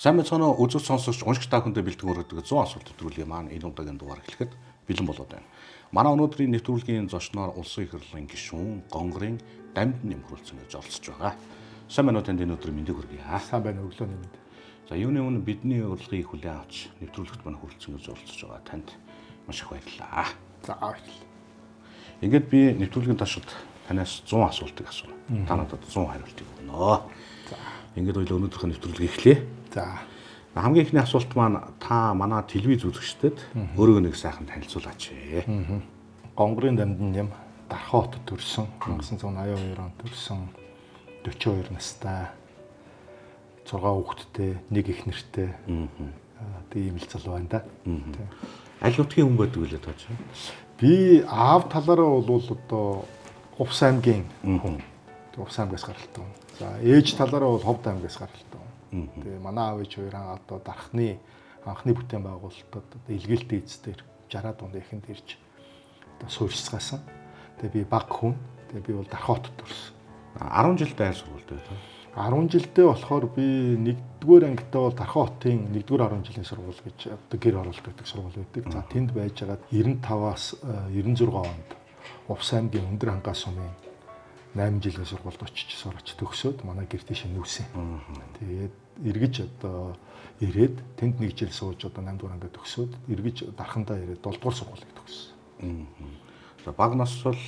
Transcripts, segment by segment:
Сайн мэцгоноо үзэгч сонсогч уншигч та бүхэндээ бэлтгэн өргөдөг 100 асуулт төтгөрлийн маань энэ удаагийн дугаар эхлэхэд бэлэн болоод байна. Манай өнөөдрийн нэвтрүүлгийн зочноор улсын их хурлын гишүүн Гонгорын Дамжин нэмхрүүлсэн гэж оролцож байгаа. Сайн байна уу танд энэ өдөр мэндийг хүргэе. Сайн байна уу, өглөөний мэнд. За юуны өмнө бидний урилгыг хүлээн авч нэвтрүүлэгт маань хүрэлцэн гэж оролцож байгаа танд маш их баярлалаа. За баярлалаа. Ингээд би нэвтрүүлгийн туршид танаас 100 асуултыг асууна. Та надад 100 хариултыг өгнө. За. Ингээд ойлоо өнөөдрийнхөө нэвтрүүлгийг эхлэе. За. Хамгийн ихний асуулт маань та манай телевиз үзэгчдэд өөрийгөө нэг сайхан танилцуулаач. Гонгорын Дамжин нэм Дархан хотод төрсөн. 1982 онд төрсөн. 42 настай. 6 хүүхэдтэй, нэг их нэртэй. Тийм л залуу байна да. Аль нутгийн хүн байдаг үлээ тооч. Би аав талаараа бол одоо Увс аймгийн хүн. Увс аймгаас гаралтай. За ээж талаараа бол Ховд аймгаас гаралтай. Тэгээ манай аав ээж хоёр одоо Дархны анхны бүтээн байгуулалтад одоо илгээлтийн эзээр 60-аад онд ихэнд ирж одоо суурьцгаасан. Тэгээ би баг хүн. Тэгээ би бол Дархан хотод төрсөн. 10 жил байр сургуультай байна. 10 жилдээ болохоор би 1-р ангитай бол Дархан хотын 1-р 10 жилийн сургууль гэж одоо гэр оролт гэдэг сургууль байдаг. За тэнд байжгаад 95-аас 96 онд Увс аймгийн өндөр хангаас сумын 8 жилийн сургуульд очиж сурч төгсөөд манай гэр тийш нүүсэн. Тэгээд эргэж одоо ирээд тэнд 1 жил сууж одоо 8-р ангид төгсөөд эргэж Дархандаа ирээд 7-р сургуулийг төгссөн. За баг нас бол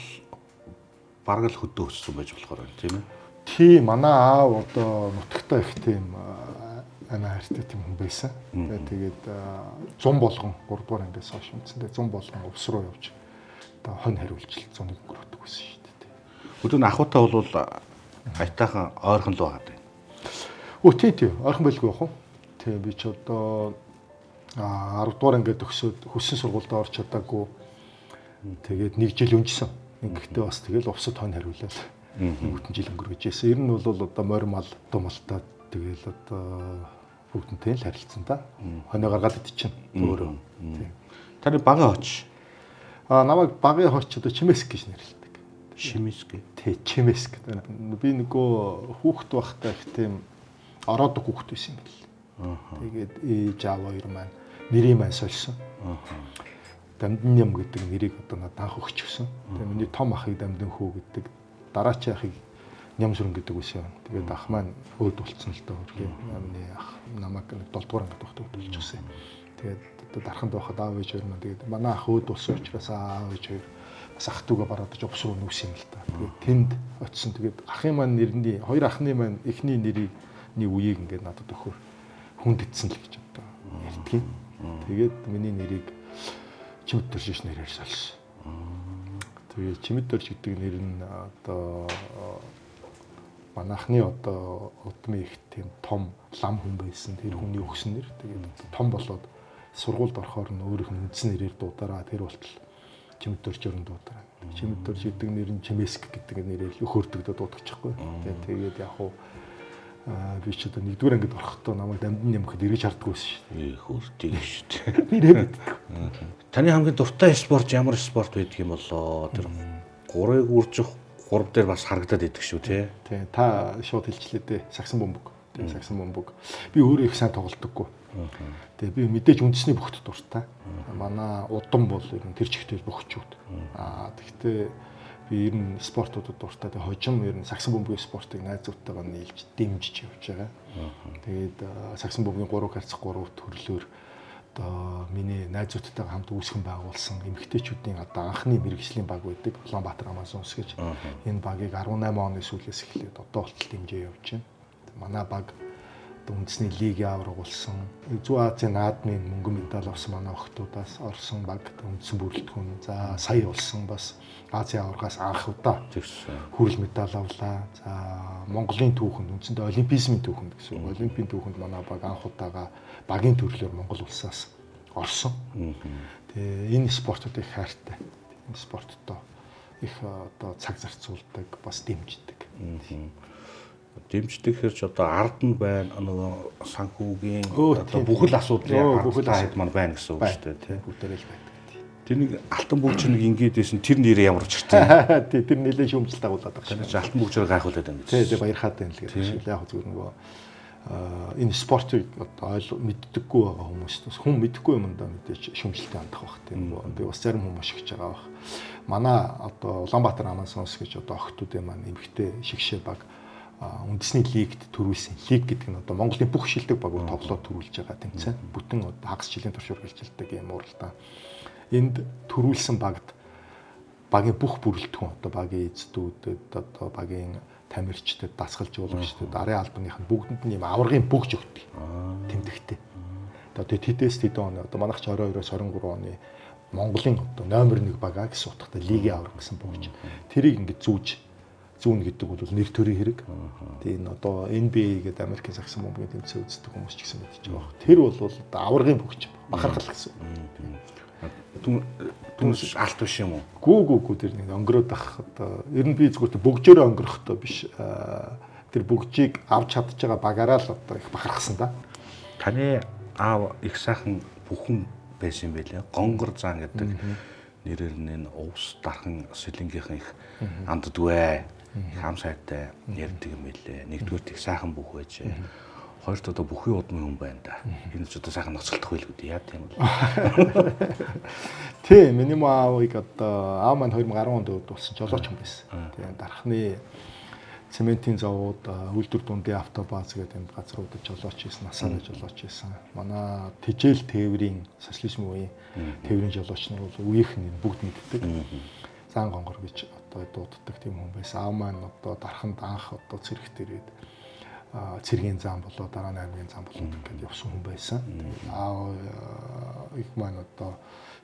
бараг л хөдөө өссөн байж болохоор байна тийм ээ. Тийм манай аав одоо нутагтаа их тийм амиа хайртай тийм хүн байсан. Тэгээд 100 болгон 3-р ангиас хойш үндсэндээ 100 болгон увс руу явж одоо хонь хариулж 100-ыг өнгөрөөдөг байсан шүү дээ. Өдөр нь ахуйтай бол айтаахан ойрхон л байгаа. Тийм ойрхон байлгүй яах вэ? Тийм би ч одоо 10-р ангид төгсөөд хөссөн сургуульд орч чадаагүй. Тэгээд 1 жил өнжсөн. Ингэхдээ бас тэгэл увсад хонь хариулаад бүтэн жил өнгөрөөж ирсэн. Ер нь бол одоо морь мал думалтаа тэгэл одоо бүгднтэй л харилцсан да. Хоньоо гаргаад идчихэн өөрөө. Тийм. Таны багын хоч. Намайг багын хоч одоо Чимэск гэж нэрлэдэг. Чимэск. Тий, Чимэск. Би нөгөө хүүхэд байхдаа их тийм ороодог хүүхэд байсан юм бэл. Тэгээд ээж аав хоёр маань нэрийг маань сольсон. Дамжин нэм гэдэг нэрийг одоо надад анх өгч өгсөн. Тэгээд миний том ахыг Дамжин хүү гэдэг, дараачийн ахыг Ням сүрэн гэдэг үсэн. Тэгээд ах маань өөд болцсон л доо. Миний ах намайг 7-р ангид байхдаа өөд болчихсон. Тэгээд одоо Дарханд байхад аав ээж хоёр маань тэгээд манай ах өөд болсон учраас аав ээж хоёр бас ах дүүгээ бараад увс руу нүүсэн юм л та. Тэгээд тэнд очисон. Тэгээд ахын маань нэрний хоёр ахны маань эхний нэрийн үеийг ингээд надад өгөхөөр хүндэтсэн л гэж одоо ярьдгийг. Тэгээд миний нэрийг Чимэд Дорж нэрээр сольсон. Тэгээд Чимэд Дорж гэдэг нэр нь одоо манайхны одоо удмын их тийм том лам хүн байсан. Тэр хүний өгсөн нэр. Тэгээд том болоод сургуульд орохоор нь өөрийнх нь үндсэн нэрээр дуудаараа тэр болтол Чимэд Доржоор нь дуудаараа. Чимэд Дорж гэдэг нэр нь Чимэск гэдэг нэрээр өхөөрдөгдөө дуудчихгүй. Тэгээд яг уу би ч одоо 1-р ангид орохдоо намайг Дамжин нэмэхэд эргэж хардггүйсэн шүү дээ. Хөөртэй шүү дээ. Нэрээ мэддэг. Таны хамгийн дуртай спорт ямар спорт байдаг юм болоо? Тэр 3-ыг үржих 3 дээр бас харагдаад идэг шүү тий. Тий. Та шууд хэлчлээ дээ. Сагсан бөмбөг. Тий, сагсан бөмбөг. Би өөрөө их сайн тоглодоггүй. Тэгээ би мэдээж үндэсний бөхт дуртай. Манай удам бол ер нь тэр чигтэл бөхчүүд. Тэгтээ би ер нь спортуудад дуртай. Тэгээ хожим ер нь сагсан бөмбөгийн спортыг найзуудтайгаа нийлж дэмжиж явж байгаа. Тэгээд сагсан бөмбөгийн 3 харьцах 3 төрлөөр одоо миний найзуудтайгаа хамт үүсгэн байгуулсан эмэгтэйчүүдийн одоо анхны мэрэгжлийн баг байдаг. Улаанбаатар Амазонс гэж. Энэ багийг 18 оны сүүлээс эхлээд одоо болтол дэмжиж явж байна. Манай баг үндэсний лигийн аврагуулсан. Зүүн Азийн наадмын мөнгөн медаль авсан манай охтуудаас орсон баг үндсэн бүрэлдэхүүн. За сая болсон бас Азийн аврагаас анх удаа хүрэл медаль авлаа. За Монголын түүхэнд үндсэндээ олимпизмын түүхэнд гэсэн. Олимпийн түүхэнд манай баг анх удаага багийн төрлөөр Монгол улсаас орсон. Тэгээ энэ спортод их хайртай. Энэ спортод их одоо цаг зарцуулдаг, бас дэмждэг. Дэмждэг хэрч одоо ард нь байна нөгөө санхүүгийн одоо бүхэл асуудлын бүхэл хайд маань байна гэсэн үг шүү дээ тий. Бүгдээрээ л байдаг. Тэр нэг алтан бүгч нэг ингээд байсан тэр нэрээ ямар учиртай. Тий тэр нэлээд шүүмжлэлт агуулдаг байна. Алтан бүгчээр гайхуулдаг юм. Тий баярхаад байна л гэдэг шиг. Яг зүгээр нөгөө энэ спортыг одоо мэддэггүй байгаа хүмүүс бас хүн мэдхгүй юмдаа мэдээж шүмжлэлтэй хандах байх тийм. Би бас зарим хүмүүс ашиглаж байгаа байх. Манай одоо Улаанбаатар Амансонс гэж одоо охтуудын маань эмэгтэй шигшээ баг үндэсний лигт төрүүлсэн. Лиг гэдэг нь одоо Монголын бүх шилдэг багууд тоглоод төрүүлж байгаа тэмцээн. Бүтэн хагас жилийн турш үргэлжилдэг юм уралдаан. Энд төрүүлсэн багийн бүх бүрэлдэхүүн одоо багийн эзэдүүдэд одоо багийн тамирчдад, дасгалж уулагчдад, арын албаных нь бүгдэнд нь юм аваргын бүгж өгдөг. Тэмдэгтэй. Одоо тэдээс тэдэн оны одоо манайх ч 22-оос 23 оны Монголын одоо номер 1 багаа гэсэн утгатай лигийн аварга гэсэн бүгж. Тэрийг ингээд зүүн гэдэг бол нэр төрийн хэрэг. Тэгээ энэ одоо NBA гэдэг Америкийн сагсан бомбын тэмцээн үздэг хүмүүс ч гэсэн мэдчихэж байгаа. Тэр бол одоо аваргын бүгж. Бахархал гэсэн. Түнш алт биш юм уу? Гүү тэр нэг өнгөрөөд ах одоо ер нь би зүгээр бүгжээрээ өнгөрөхдөө биш тэр бүгжийг авч чадж байгаа багаараа л одоо их бахархсан да. Таны аав их сайхан бүхэн байсан юм байлээ. Гонгор зан гэдэг нэрээр нь увс дархан сэлэнгийнхэн их амддгүй. Их хам сайтай ярьдаг юм байлээ. Нэгдүгээр их сайхан бүх байж. Хоёрт одоо бүхий удмын хүн байна да. Энэ ч одоо сайхан ноцолдох байлгүй дээ. Яа тийм үү? Тийм, миний аавыг одоо аав маань 2010 онд болсон жолооч хүн байсан. Тийм, дархны цементийн завууд, үйлдвэр дундын автобаз гэдэг энэ газруудад жолооч хийсэн, насаараа жолооч хийсэн. Манай Тэжээл тээврийн социализм үеийн тээврийн жолооч нар бол үеийнхэн бүгд мэддэг. Зан гонгор гэж одоо дууддаг тийм хүн байсан. Аав маань одоо дарханд анх одоо цэрэгт ирээд цэргийн зам болоо дараа нь аймгийн зам болоо гэдээ явсан хүн байсан. Аав их маань одоо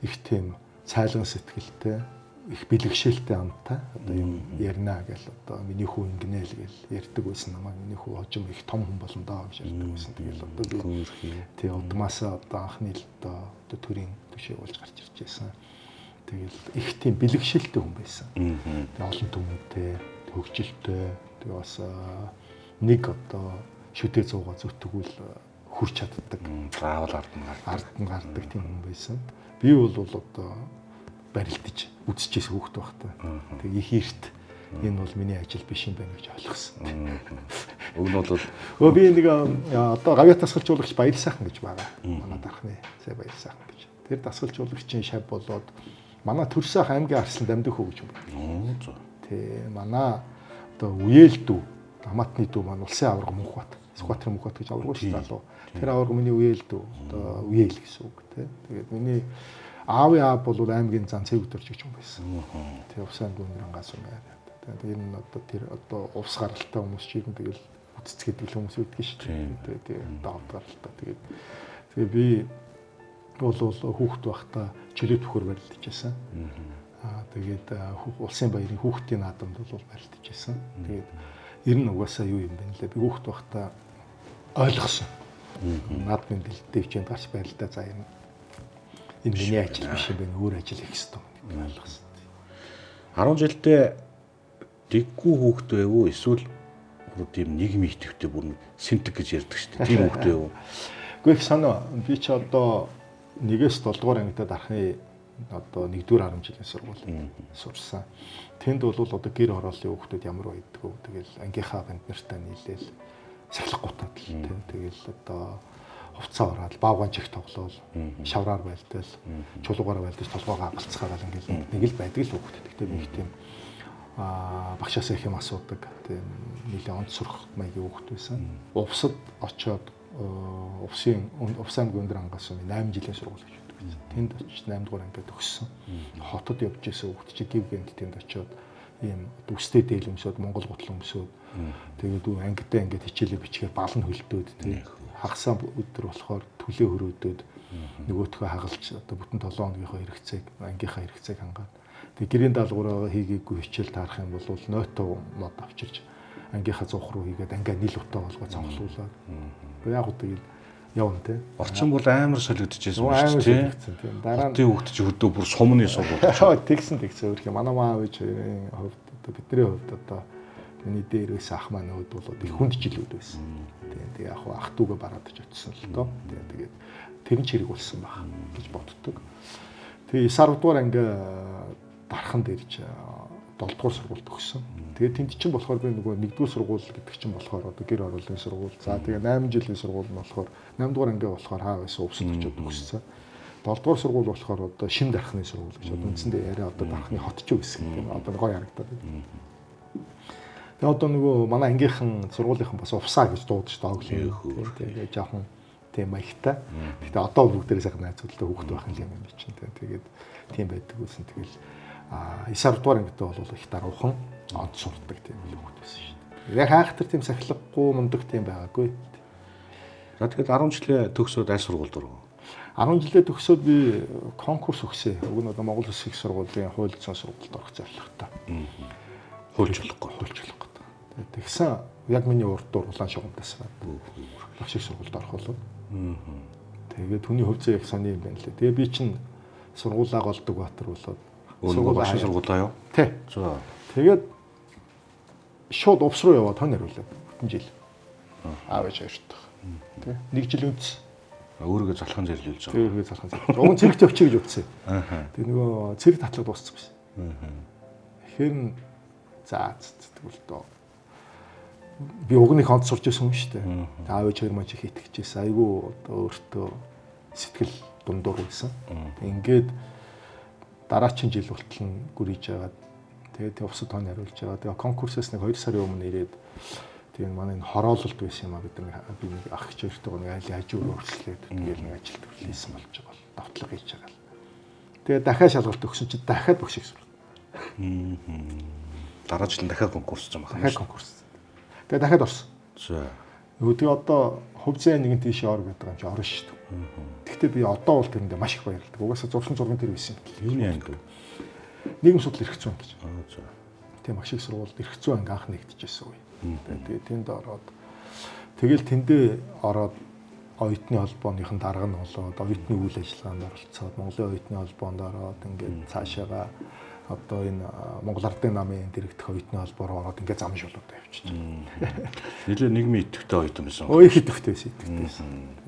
их тийм цайлган сэтгэлтэй, их бэлгшээлтэй амтай одоо юм ярина гэл одоо миний хүү ингэнэ л гэл ярьдаг байсан намайг миний хүү хожим их том хүн болно доо гэж ярьдаг байсан. Тэгэл одоо би тий удмаасаа одоо анхны л одоо төрийн төшөө болж гарч ирж байсан. Тэгэл их тийм бэлгшээлтэй хүн байсан. Тэгээ олон түмэнтэй, хөгжилтэй, тэгээ бас нэг одоо шүдээ 100-а зүтгэвэл хүрч чаддаг. Заавал ард нь гардаг тийм хүн байсан. Би бол одоо барилдаж үзчихсэн хүүхэд байхдаа. Тэгээ их эрт энэ бол миний ажил биш юм байна гэж ойлгосон. Уг нь бол би нэг одоо гавьяа тасгалжуулагч Баяр сайхан гэж байгаа. Манай дархны сая Баяр сайхан гэж. Тэр тасгалжуулагчийн шав болоод манай төрсөн аймгийн арсланд амьдах хөө гэж юм байна. Тэ манай одоо үеэлдүү Хамаатны дүү маань улсын аварга Мөнхбат, Скватрын Мөнхбат гэж аварга шүү дээ залуу. Тэр аварга миний үеэлдүү одоо үеэл гэсэн үг тий. Тэгээд миний аавын аав бол аймгийн зан цэвгдэрч гэж юм байсан. Тэгээ усан гүнрангаас юм яа. Тэгээд энэ одоо тэр одоо увс гаралтай хүмүүс чинь тэгэл үтцгээд ил хүмүүс үүдгэн шүү дээ. Тэгээд давд гаралтай. Тэгээд би бол хүүхэд байхдаа чөлөөт бөхөр барилдаж байсан. Тэгээд улсын баярын хүүхдийн наадамд бол барилдаж байсан. Тэгээд ер нь угаасаа юу юм бэ нэлээ би хүүхэд байхдаа ойлгосон. Наадмын дэлгэвчэнд гарч байрлалдаа за энэ миний ажил биш юм байна өөр ажил хийх хэрэгтэй ойлгосон. 10 жилдээ дэггүй хүүхэд байв уу эсвэл бүр тийм нийгмийн идэвхтэй бүр синтэг гэж ярьдаг шүү дээ. Тийм хүүхэд байв уу? Гэхдээ их санаа би ч одоо 1-ээс 7 дугаар ангид дарахны одоо 1-р 10 жилийн сургууль сурсан. Тэнд бол одоо гэр хорооллын хүүхдүүд ямар байдаг вэ? Тэгэл ангийнхаа банд нартай нийлээл сахилах гутаад л тэгэл одоо хувцас ороод баавган чих тоглоол шавраар байлдал чулуугаар байлдаж толгоогоо галцгаараа ингээл нэг л байдаг л хүүхдүүд. Тэгтээ би их тийм багшаас их юм асуудаг. Тийм нийлээ онц сурах маягийн хүүхд байсан. Увсад очоод увс аймгийн өндөр ангаас 8 жилийн сургууль гэж байдаг. Тэнд очиж 8 дугаар ангид өгсөн. Хотод явж исэн хүүхд чи гів гэнт тэнд очоод ийм үстэй дээл өмсөд Монгол гутал өмсөд тэгээд ангидаа ингээд хичээлээ бичгээр бал нь хөлдөөд тийм хагасаа өдөр болохоор төлөө хөрөөдөд нөгөөтгөө хагалж одоо бүтэн 7 хоногийнхоо хэрэгцээг ангийнхаа хэрэгцээг хангаад тэгээд гэрийн даалгавраа хийгээгүй хичээл таарах юм бол нойтоо мод авчирч ангийнхаа зуух руу хийгээд ангиа нийл утаа болгоо цонхлуулаад яг уу тэгээд явна те. Орчин бол амар солигдчихсэн байна шүү дээ. Дараа нь хүүхд чи хөдөө бүр сумны суулгууд. Тэгсэн өөрх юм. Манай маав ээж хоёрын хувьд одоо бидний хувьд одоо миний дээр байсан ах маань өөд бол их хүнд жилүүд байсан. Тэгээ яг ах дүүгээ бараад ч очсон л доо. Тэгээд тэр нь чирэг болсон баг гэж боддог. Тэгээ 9 дугаар анги дархан дээрж 7 дугаар сургуульд төгссөн. Тэгээд тэнд чинь болохоор би нөгөө 1-р сургууль гэдэг чинь болохоор одоо гэр ороолын сургууль. За тэгээд 8 жилийн сургууль нь болохоор 8 дугаар анги болохоор хаа байсан Увсад очоод төгссөн. 7 дугаар сургууль болохоор одоо Шим дархны сургууль гэж одоо үндсэндээ яриа одоо дархны хотч гэсэн тийм одоо гоё харагдаад байна. Тэгээд одоо нөгөө манай ангийнхан сургуулийнхан бас Увсаа гэж дуудаж дооглоо. Тэгээд жоохон тийм маягтай. Гэхдээ одоо бүгдээрээ сайхан найзуудтай хүүхэд байх юм чинь тэгээд тийм байдаг үсэн тэгэл 9-10 дугаар ангид бол их даруухан онц сурдаг тийм хүүхэд байсан шүү дээ. Яг хаахтар тийм сахилгагүй мундаг тийм байгаагүй. За тэгээд 10 жилээ төгсөөд аль сургуульд оров? 10 жилээ төгсөөд би конкурс өгсөн. Уг нь одоо Монгол Улсын их сургуулийн хууль зүйн сургуульд орох зорилготой. Хуульч болохгүй. Тэгээд тэгсэн яг миний урд дуур улаан шугамдаас байна. Багш их сургуульд орох болов. Тэгээд хүний хөв зөө их сони юм байна лээ. Тэгээ би чинь сургуулаа голдог Баатар болоод багш сургуулаа юу? Тий. За. Тэгээд шууд увс руу яваад хонь хариулаа. Бүтэн жил. Аав ээж хоёрт. Тий. 1 жил үнс. Өөрийгөө залхан зэрлүүлж байгаа. Өөрийгөө залхан зэрлүүлж. Уг нь цэрэгт явчих гэж утсан. Тэгээ нөгөө цэрэг татлаг дууссан байсан. Тэгэхээр за тэгвэл доо. Би угныг хонд сурч байсан юм шүү дээ. Аав ээж хоёр маань их итгэжсэн. Айгүй одоо өөртөө сэтгэл дундуур байсан. Ингээд дараагийн жил болтол нь гүрийж байгаа. Тэгээд увсад хонь хариулж байгаа. Тэгээ конкурсээс нэг 2 сарын өмнө ирээд тэгээд манай энэ хороололт байсан юм а бид нэг ах ч хоёртойгоо нэг айлын хажуугаар өршлээд тэгээд нэг ажилд хүлээсэн болж байгаа бол давтлага хийж байгаа. Тэгээд дахиад шалгалт өгсөн чи дахиад багш их сурах. Дараа жил дахиад конкурс хийж байгаа юм байна. Дахиад конкурс. Тэгээд дахиад орсон. За. Тэгээ одоо хувьцаа нэгэн тийш ор гэдэг юм чи орно шүү дээ. Гэхдээ би одоо бол тэрэндээ маш их баярлалаа. Угаасаа зурсан зургийн тэр байсан юм. Юуны анги? Нийгэм судлал эрх зүйн гэж. За. Тийм маш их сургуульд эрх зүйн анги анх нэгдэжсэн үе. Тэгээд тэнд ороод тэгэл тэндээ ороод оюутны холбооныхын дарга нь болоод оюутны үйл ажиллагаанд оролцоод Монголын оюутны холбоонд ороод ингээд цаашаага одоо энэ Монгол Ардын намын дэрэгдэх оюутны холбоор ороод ингээд зам шулуудаа явчихсан. Нилээ нийгмийн идэвхтэй оюутан байсан. Өө их идэвхтэй байсан.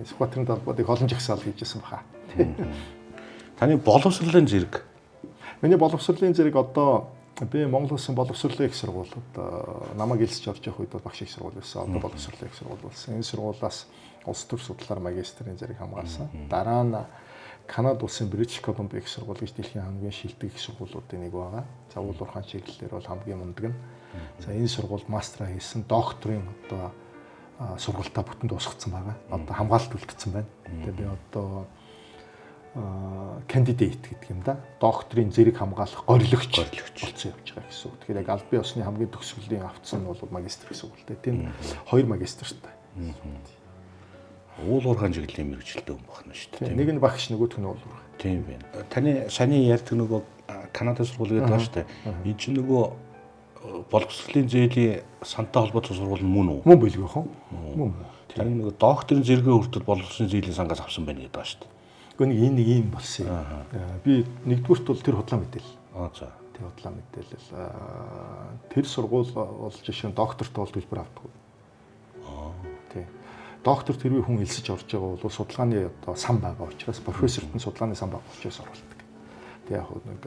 Сүхбаатарын толгойд холон жагсаал хийжсэн баха. Таны боловсролын зэрэг. Миний боловсролын зэрэг одоо би Монгол Улсын боловсролын их сургуулиуд намайг элсэж орж явах үед багш их сургууль байсан. Одоо боловсролын их сургууль болсон. Энэ сургуулиас улс төр судлаар магистрийн зэрэг хамгаалсан. Дараа нь Канада улсын British Columbia их сургууль гэж дэлхийн хамгийн шилдэг их сургуулиудын нэг байгаа. За уулуурхаан чиглэлээр бол хамгийн мундаг нь. За энэ сургуульд мастера хийсэн, докторийн одоо сургалтаа бүтэн дуусгацсан байгаа. Одоо хамгаалалт үлдсэн байна. Тэгээ би одоо кандидат гэдэг юм да. Докторийн зэрэг хамгаалах гориглогч болсон явж байгаа гэсэн үг. Тэгэхээр яг аль бие усны хамгийн төгсгөлийн авцсан нь бол магистр гэсэн үг л дээ. Тийм 2 магистртай. Уулуурхаан чиглэлийн мэргэжилтэй хүн байна шүү дээ. Нэг нь багш, нөгөөх нь уулуурхаан. Тийм байна. Таны саний ярьдаг нөгөө Канада сургууль гэдэг байна шүү дээ. Энэ чинь нөгөө боловсролын зээлийн сантай холбоотой сургууль нь мөн үү? Мөн билгүй хөө? Мөн. Таны нөгөө докторийн зэрэгээ хүртэл боловсролын зээлийн сангаас авсан байна гэдэг байна шүү дээ. Гэхдээ нэг ийм болсон юм. Би нэгдүгürt бол тэр худлаа мэдээлэл. За. Тэр худлаа мэдээлэл. Тэр сургууль бол жишээ нь докторт бол төлбөр авдаг. Тий. Доктор тэрвээ хүн элсэж орж байгаа бол судалгааны одоо сан байгаа учраас профессорт нь судалгааны сан байгаа учраас оруулдаг. Тэг яг нэг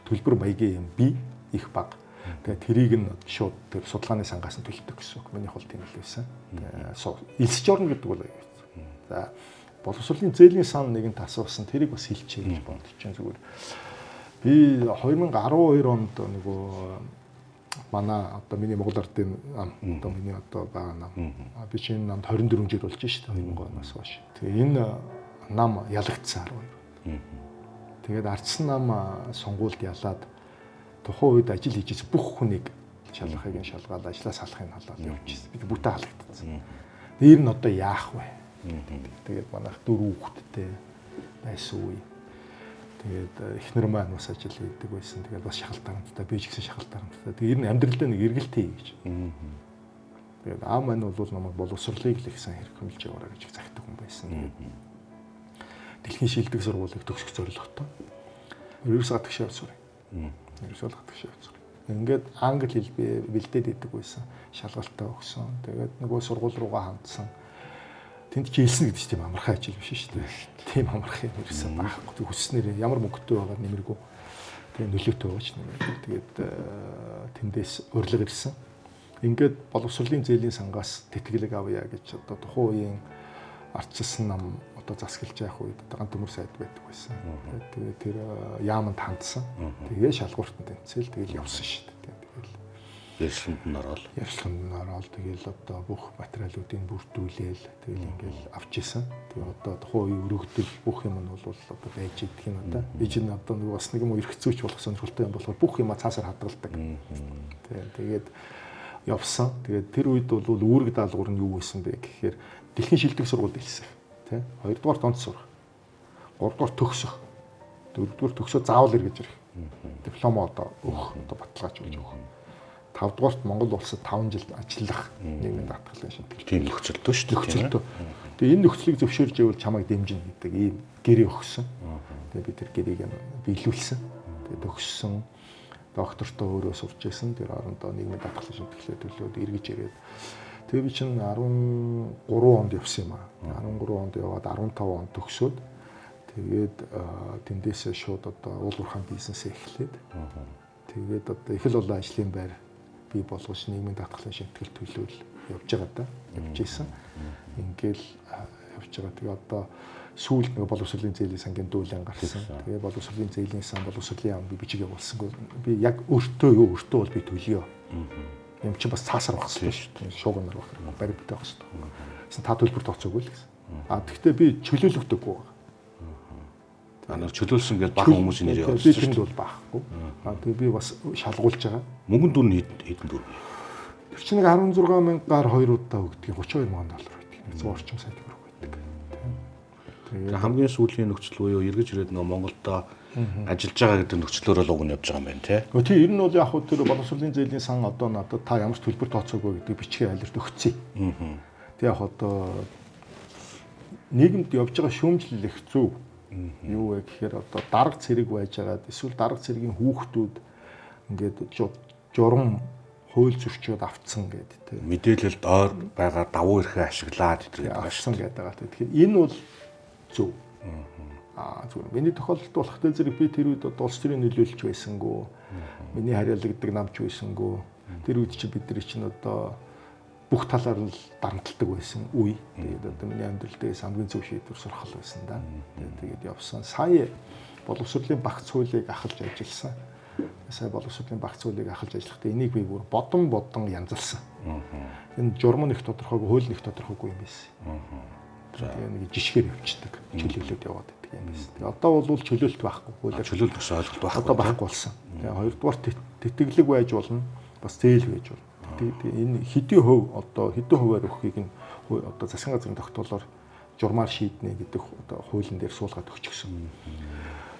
төлбөр маягийн юм би их бага. Тэгээ тэрийг нь шууд тэр судалгааны сангаас нь төлдөг гэсэн үг. Минийх бол тийм л байсан. Элсэж орно гэдэг бол. За боловсролын зээлийн сан нэгэн асуусан тэрийг бас хэлчихье гэж бодож чинь зүгээр. Би 2012 онд нөгөө манай одоо миний Монгол Ардын ам одоо миний одоо байгаа нам би чинь намд 24 жил болж шүү дээ 2000 оноос хойш. Тэгээ энэ нам ялагдсан 12. Тэгээд ардсан нам сонгуульд ялаад тухайн үед ажил хийж бүх хүнийг шалгахыг нь шалгаад ажлаа салахыг халаад явчихсан. Бид бүтэн халагдсан. Дээр нь одоо яах вэ? Тэгээд манайх 4 хүүхэдтэй байсан үе. Тэгээд эхнэр маань бас ажил хийдэг байсан. Тэгээд бас шахалтарамтай, би ч гэсэн шахалтарамтай. Тэгээд ер нь амьдралдаа нэг эргэлт хий гэж. Тэгээд аав маань бол намайг боловсролыг л их сайн хэрхэмлж яваарай гэж загтдаг хүн байсан. Дэлхийн шилдэг сургуулийг төгсөх зорилготой. Ерөөс гадагш явж сурах. Ерөөс гадагш явж сурах. Ингээд англи хэл бэлдээд идэг байсан. Шалгалтаа өгсөн. Тэгээд нөгөө сургууль руугаа хандсан. Тэнд чи хэлсэн гэдэг чинь тийм амархан ажил биш шүү дээ. Тийм амархан юм ерөөсөө байхгүй. Хүснээр ямар мөнгөтэй байгаа нэмэргүй. Тэгээ нөлөөтэй ууч нэмээд тэгээд тэндээс урилга ирсэн. Ингээд боловсролын зээлийн сангаас тэтгэлэг авъя гэж одоо тухайн үеийн ардчилсан нам одоо засаглаж явах үед ганц төмөр сайд байдаг байсан. Тэгээд тэр яаманд хандсан. Тэгээ шалгууртанд тэнцэл тэгэл явсан шүү дээ. Тэгэл ярьсланд нь ороод тэгэл одоо бүх материалуудыг бүрдүүлээл тэгэл ингээл авч исэн. Тэгээ одоо тухайн үеийн өргөдөл бүх юм нь бол одоо байж идэх юм одоо. Би ч одоо нэг бас нэг юм эрх зүйч болох сонирхолтой юм болохоор бүх юма цаасаар хадгалдаг. Тэгээд явсан. Тэгээд тэр үед бол үүрэг даалгавар нь юу байсан бэ гэхээр дэлхийн шилдэг сургуульд хэлсэн. Тэ? 2 дугаар тонц сурах. 3 дугаар төгсөх. 4 дугаар төгсөө заавал эргэж ирэх. Диплом одоо өгөх, одоо баталгааж өгөх. 5 дугаарт Монгол улсад 5 жил ажиллах нийгмийн даатгалын шийтгэл. Тийм нөхцөлтөө шүү дээ. Нөхцөлтөө. Тэгээ энэ нөхцөлийг зөвшөөрж ивэл чамайг дэмжинэ гэдэг ийм гэрээ өгсөн. Тэгээ би тэр гэрээг биелүүлсэн. Тэгээ төгссөн. Доктортой өөрөө сурч байсан. Тэр орондоо нийгмийн даатгалын шийтгэлээ төлөөд эргэж ирээд тэгээ би чинь 13 онд явсан юм аа. 13 онд яваад 15 онд төгсөөд тэгээд тэндээсээ шууд одоо уул уурхайн бизнесээ эхлээд тэгээд одоо их л олон ажлын байр бий болгож нийгмийн даатгалын шийтгэл төлөөл явж байгаа да. Явж исэн. Ингээл явж байгаа. Тэгээ одоо сүүлд нэг боловсролын зээлийн сангийн дүүлэн гарсан. Тэгээ боловсролын зээлийн сан боловсролын яам би бичиг явуулсангүй. Би яг өөртөө бол би төлөё. Юм чи бас цаасаар байх хэрэгтэй шүү дээ. Шуугнаар байх. Баримттай байх хэрэгтэй. Гэсэн та төлбөр тооцоогүй л гэсэн. Тэгэхдээ би чөлөөлөгдөггүй байна. Нэг чөлөөлсөн гэж бага хүмүүсийн нэр явуулсан шүү дээ. Би бол баахгүй. Тэгээ би бас шалгуулж байгаа. Мөнгөн дүр нь хэдэн дүр? Тэр чинь нэг 16,000-аар 2 удаа өгдөг. $32,000 өгдөг. 100 орчим сая төгрөг өгдөг. Тэгээ хамгийн сүүлийн нөхцөл буюу эргэж ирээд нөгөө Монголдо ажиллаж байгаа гэдэг нөхцлөөрөө л уг нь явж байгаа юм байна тий. Тийм ер нь бол яг хөө тэр боловсролын зээлийн сан одоо надад та ямар ч төлбөр тооцоогүй гэдэг бичгээ айлрт өгцөө. Тэг яг одоо нийгэмд явж байгаа шүүмжлэл их зөв. Юу вэ гэхээр одоо дарга цэрэг байж байгаад эсвэл дарга цэрэгийн хүүхдүүд ингээд журам хууль зөрчиод авцсан гэдэг тийм мэдээлэлд ойр байгаа давуу эрхээ ашиглаад гэдэг авсан гэдэг байгаа. Тэгэхээр энэ бол зөв. Зүгээр. Миний тохиолдолд болох тэ зэрэг би тэр үед улс төрийн нөлөөлж байсангүй. Миний харьяалагддаг намч байсангүй. Тэр үед чи бидний чинь одоо бүх талаар нь дарамтлагдаг байсан үе. Тэгээд одоо миний амьдрал дээрээс хамгийн зөв шийдвэр сурах байсан да. Тэгээд явсан. Сая боловсролын багц хуулийг ахалж ажилласан. Сая боловсролын багц хуулийг ахалж ажиллахдаа энийг би бүр бодон янзалсан. Энэ журам нэг тодорхойгүй, хууль нэг тодорхойгүй юм байсан. Тэгээ нэг жишгээр явчихдаг. Чөлөөлөд яваад байдаг юм байсан. Тэгээ одоо бол чөлөөлт байхгүй. Хуулиар чөлөөлт бас ойлголт байхгүй. Одоо байхгүй болсон. Тэгээ хоёрдугаар тэтгэлэг байж болно. Бас зээл байж болно. Энэ хэдийн хувиар өгөхийг нь одоо засгийн газрын тогтоолоор журмаар шийднэ гэдэг одоо хуулийн дээр суулгаад өгчихсөн.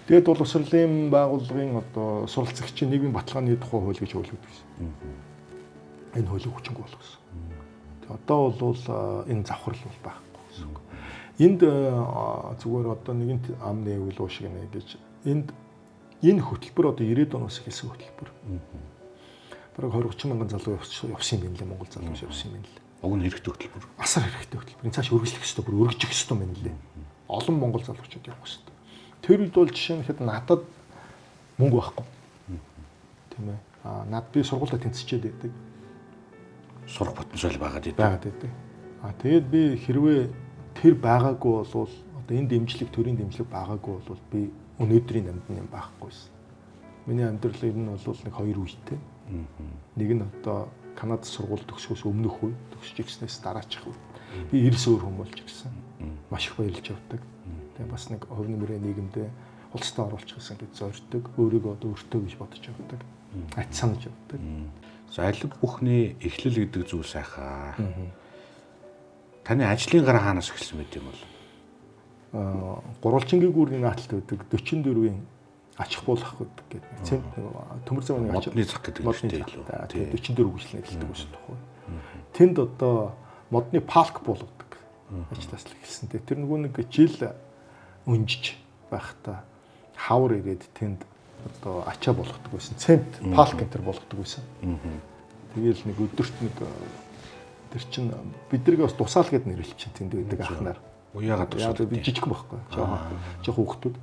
Тэгээд боловсролын байгууллагын одоо суралцагчийн нийгмийн баталгааны тухай хууль гэж хууль өгдөг. Энэ хуулийг хүчинг болгосон. Тэгээд одоо бол энэ завхрал бол байхгүй гэсэн үг. Энд зүгээр одоо нэгэн ам нэвэл уушиг нэ гэж энэ хөтөлбөр одоо 90-ад оноос эхэлсэн хөтөлбөр. Бараг 20-30 мянган залуу явсан юм байна лээ. Монгол залуу явсан юм байна лээ. Уг нь хэрэгтэй хөтөлбөр. Асар хэрэгтэй хөтөлбөр. Энэ цааш үргэлжлэх ёстой, бүр өргөжих ёстой юм байна лээ. Олон монгол залуучууд явах ёстой. Тэр үед бол жишээ нь хэд надад мөнгө байхгүй. Тийм ээ. Над би сургуультай тэнцчихэд байдаг. Сурах потенциал байгаад байдаг. Тэгээд би хэрвээ тэр байгаагүй бол одоо энэ дэмжлэг, төрийн дэмжлэг байгаагүй бол би өнөөдрийн амьд юм байхгүйсэн. Миний амьдрал ер нь бол нэг хоёр үетэй. Нэг нь одоо Канадад сургууль төгсөхөөс өмнөх үе, төгсөж ирснээс дараачих үе. Би эрс өөр хүн болж ирсэн. Маш их баярлж явдаг. Тэгээ бас нэг хувь нэмрээ нийгэмдээ улстай оруулах гэсэн гэж зорддог. Өөрийгөө одоо өртөө гэж бодож явдаг. Ат санаж явдаг. За аль бүхний эхлэл гэдэг зүйл сайхаа. Таны ажлын гараа хаанаас эхэлсэн мэт юм бол? Гурвалжингийн гүрний нааталт байдаг 44-ийн ачих болох гэдэг цэм төмөр зам нэг модны зах гэдэг юм шүү дээ. Тэгээ 44 хүчлэн эхэлдэг байсан тухай. Тэнд одоо модны парк болгодог. Ажлаас л эхэлсэн. Тэр нөгөө нэг жил өнжиж байхдаа хавар ирээд тэнд одоо ачаа болгодог байсан. Цемт парк энэ болгодог байсан. Тэгээл нэг өдөрт нэг тэр чин биднийг бас тусаал гэд нэрлэж чинь тэнд байдаг ахнаар. Уяагаад тусаад би жижиг байхгүй. Жохон хүүхдүүд.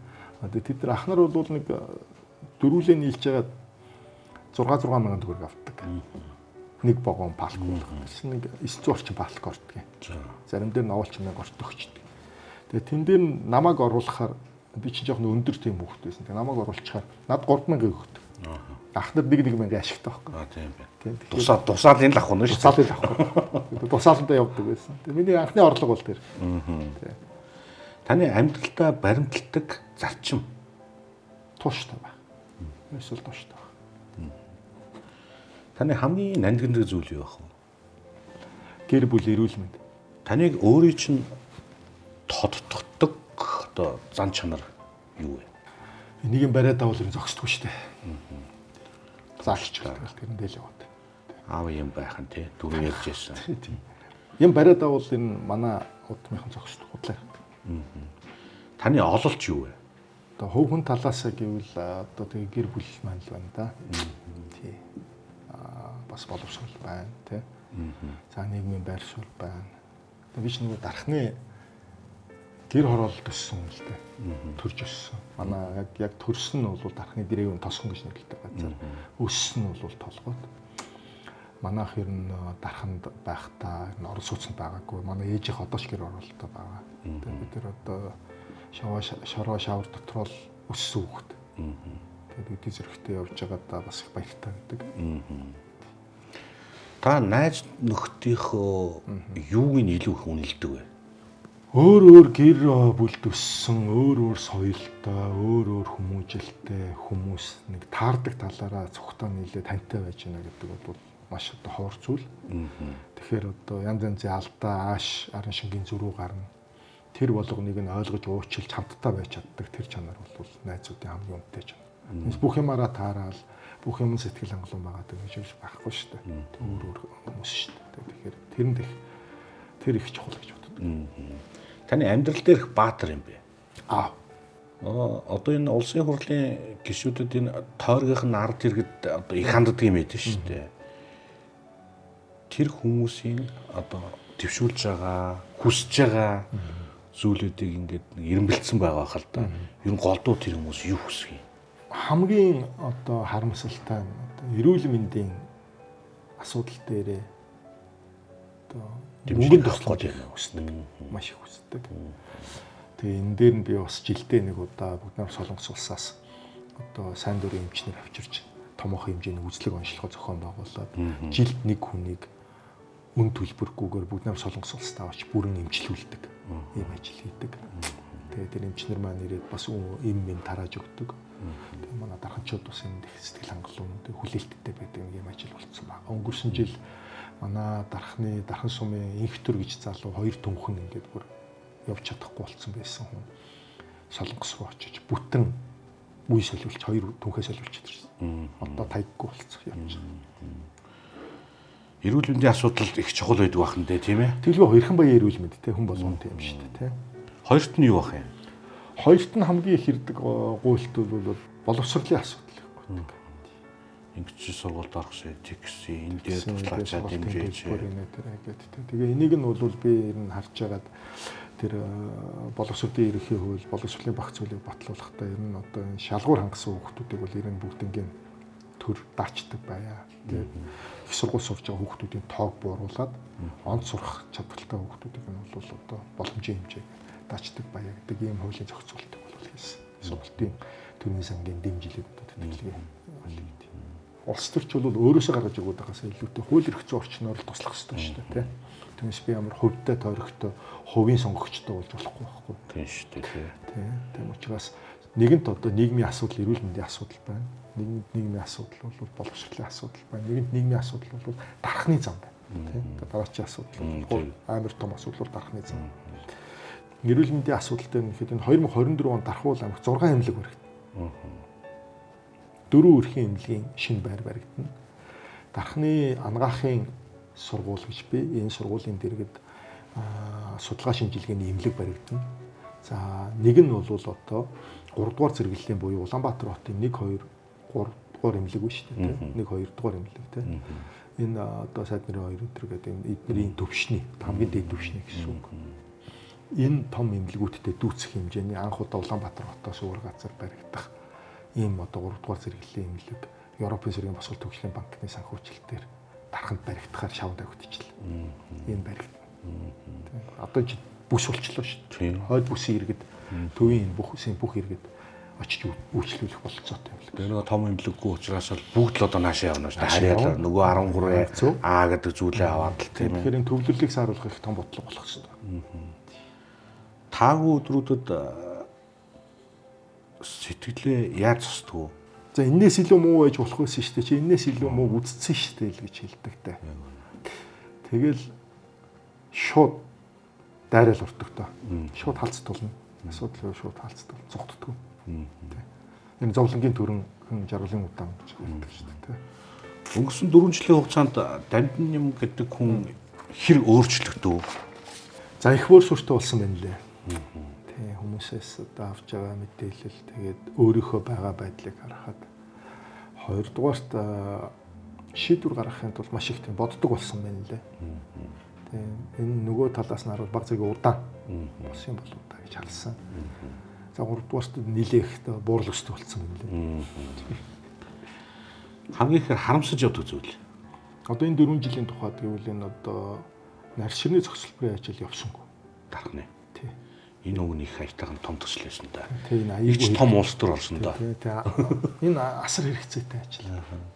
Тэд нар ахнаар бол нэг 4 дөрвөлээ нийлж ягаад 6 мянган төгрөг авдаг. Нэг вагон палк болгох. Нэг 900 орчим палк ордог. Зарим дээр нь оволч 1000 орчим өгчдөг. Тэгээ тэн дээр намайг оруулахаар би чинь жоохон өндөр тийм хүүхэд байсан. Тэгээ намайг оруулчихаар над 3000 өгдөг. Ахнад 1000 ашигтай байхгүй. Тийм байна. Тусаалын лах уу шүү. Тусаалын лах. Тусааландаа явдаг байсан. Тэгээ миний анхны орлого бол тэр. Таны амьдралдаа баримталдаг зарчим тууштай байна. Эсвэл тууштай байна. Таны хамгийн нандиндаг зүйл юу байх вэ? Гэр бүл эрүүл мэнд. Таныг өөрийн чинь тодтогддог одоо зан чанар юу вэ? Энийг бариад давал ер нь зогсдгүй шүү дээ. Заалч гэдэг тэр нь дээл яваад. Аав юм байх нь тий дөрөв ярьж байсан. Юм бариад давал энэ манай удмынхан зогсдог худлаа. Таны ололт юу вэ? Одоо хөв хүн талаасаа гэвэл одоо тэгээ гэр бүл маань л байна да. Тий. Бас боловсрол байна тий. За нийгмийн байр суурь байна. Би ч нэг дархны гэр хороол төссөн юм л дээ. Төрж өссөн. Манай яг төрсөн нь бол дархны дэрээвэн тосгон гэж нэрлэдэг газар. Өссөн нь бол толгойд. Манайх ер нь дарханд байхдаа орон сууцнд байгаагүй. Манай ээжийнх одоо ч гэр хороолтой байгаа. Тэгээд бид тэр одоо шороо шавар дотор л өссөн хүүхэд. Тэгээд үдий зэрэгтэй явж байгаадаа бас их баяртай байдаг. Та найз нөхдийнхөө юуг нь илүү их үнэлдэг вэ? Өөр гэр бүл төссөн, өөр соёлтой, өөр хүмүүжлтэй хүмүүс нэг таардаг талаараа цогтой нийлээ тантай байж гэнэ гэдэг бол маш одоо ховор зүйл. Тэгэхээр одоо янз янзын алдаа, ааш, арын шингийн зөрүү гарна. Тэр болгоныг нь ойлгож уучлж хамтдаа байж чаддаг тэр чанар бол найзуудын хамгийн үнэтэй чанар. Бүх юмараа таараал, бүх юм сэтгэл хангалуун байгаа гэж байхгүй шүү дээ. Өөр хүмүүс шүү дээ. Тэгэхээр тэр их чухал гэж боддог. Таны амьдрал дээрх баатар юм бэ? Одоо энэ улсын хурлын гишүүдэд энэ тойргийнх нь ард иргэд одоо их ханддаг юм байдаг шүү дээ. Тэр хүмүүсийн одоо твшүүлж байгаа, хүсэж байгаа зүйлүүдийг ингээд ирэмбэлцсэн байгаа хэл та. Ер нь голдуу тэр хүмүүс юу хүсэх юм? Хамгийн одоо харамсалтай нь одоо эрүүл мэндийн асуудал дээрээ одоо мөнгөнд тослох юм хүсдэг. Маш их хүсдэг. Тэгээ энэ дээр нь би бас жилдээ нэг удаа Бүгднайр Солонгос улсаас одоо сайн дурын эмчнэр авчирч томоохон хэмжээний үзлэг онцлогоо зохион байгуулад жилд нэг хүнийг үн төлбөргүйгээр Бүгднайр Солонгос улсад авч бүрэн эмчлүүлдэг. Ийм ажил хийдэг. Тэгээ тэр эмчнэр маань ирээд бас эм тарааж өгдөг. Тэгээ манай дарханчууд бас энэ сэтгэл хангалуун хүлээлттэй байдаг ийм ажил болцсон байна. Өнгөрсөн жил манай дархан сумын инхтөр гэж залуу 2 түнхэн ингээд бүр явж чадахгүй болцсон байсан хүн. Солонгос руу очиж бүтэн үе солиулж 2 түнхээ солиулж чадсан. Одоо таяггүй болцсон явж. Эрүүл мэндийн асуудал их чухал байдаг бахан дээ тийм ээ. Тэглээ хоёрхан баян эрүүл мэнд те хүн болгонд юм шүү дээ те. Хоёрт нь юу бах юм? Хоёрт нь хамгийн их ирдэг гуйлт бол боловсролын асуудал байдаг. Ингэж сургуульд орох шээ, тэгсэн, энэ дээр туслаачаад дэмжиж. Тэгээ энийг нь бол би ер нь харж байгаад тэр боловсролын ерөнхий хууль, боловсролын багц зүйлийг батлуулахдаа ер нь одоо шалгуур хангасан хүүхдүүдийг бол ер нь бүгднгийн төр даачдаг байя. Тэгээд их сургууль сурж байгаа хүүхдүүдийн тоог бууруулад онц сурах чадвартай хүүхдүүдийг нь бол одоо боломжийн хэмжээг даачдаг байя гэдэг ийм хуулийн зохицуултыг бол хийсэн. Сургуулийн төрийн сангийн дэмжлэг тэтгэлгээ болдог. Улс төрч бол өөрөөсөө гаргаж өгöd байгаас илүүтэй хууль эрх зүйн орчноор л туслах хэрэгтэй шүү дээ, тийм. Түүнээс би ямар хувьтай тойрогтой, хувийн сонгогчтой болж болохгүй байхгүй. Тийм шүү дээ, тийм. Тийм учраас нэгэнт одоо нийгмийн асуудал, эрүүл мэндийн асуудал байна. Нэгэнт нийгмийн асуудал бол боловсролын асуудал байна. Нэгэнт нийгмийн асуудал бол дархны зам байна, тийм. Дараачийн асуудал бол амар том асуудал дархны зам. Эрүүл мэндийн асуудал дээр нэхэд энэ 2024 онд Дархуул аймагт 6 эмнэлэг баригдана. 4 өрхийн эмнэлгийн шинэ байр баригдана. Дархны анагаахын сургууль гэж би энэ сургуулийн дэргэд судалгаа шинжилгээний эмнэлэг баригдана. За нэг нь бол одоо 3 дугаар зэрэглэлийн буюу Улаанбаатар хотын 1 2 3 дугаар эмнэлэг биш үү тийм 1 2 дугаар эмнэлэг тийм. Энэ одоо сайд нарын 2 өдр гэдэг эднэрийн төвшний хамгийн дээд төвшний гэсэн үг. Энэ том эмнэлгүүдтэй дүүцэх хэмжээний анх удаа Улаанбаатар хотоос өөр газар баригдах ийм одоо 3 дугаар зэрэглэлийн имлэг Европын зэргийн босгол төгслийн банкны санхүүжилтээр дарханд баригдахаар шавд авигдчихлаа. Энэ баригд. Одоо чи бүс болчлоо шүү дээ. Хойд бүсийн иргэд төвийн бүх иргэд очиж үйлчлүүлэх бололцоотой юм л. Тэгээ нөгөө том имлэггүй учраас л бүгд л одоо наашаа явна шүү дээ. Харьяалаа нөгөө 13 А гэдэг зүйлээ аваад л тийм ээ. Тэгэхээр энэ төвлөлийг сааруулах их том бодлого болох хэрэгтэй. Таагүй өдрүүдэд сэтгэлээ яаж зостгоо? За энээс илүү муу байж болох байсан шүү дээ. Чи энээс илүү муу үдцсэн шүү дээ л гэж хэлдэг те. Тэгэл шууд дайрал уртдаг та. Шууд халцтуулна. Асуудал шууд халцдаг. Зогтдгоо. Энэ зовлонгийн төрөн жаргалын удаан гэж хэлдэг шүү дээ. Өнгөрсөн 4 жилийн хугацаанд Дамжин юм гэдэг хүн хэр өөрчлөгдөв? За их бүр сүртэй болсон байна лээ. Тий хүмүүсээс одоо авч байгаа мэдээлэл тэгээд өөрийнхөө байгаа байдлыг харахад хоёрдугаарт шийдвэр гаргахын тулд маш их тийм боддог болсон байна лээ. Тий энэ нөгөө талаас нь харуул баг зэрэг удаан болсон юм болов уу та гэж харсан. За гуравдугаарт нилээх буурал өстэй болсон байна лээ. Хамгийн ихээр харамсаж явдаг зүйл. Одоо энэ 4 жилийн тухайд гэвэл энэ одоо нар ширний зохицолборын ажил явсангүй. Дархны. Тий. Энэ өгнөх хаягтайхан том төсөл байсан да. Тий энэ аягүй том улс төр орсон да. Тий. Энэ асар хэрэгцээтэй ажил.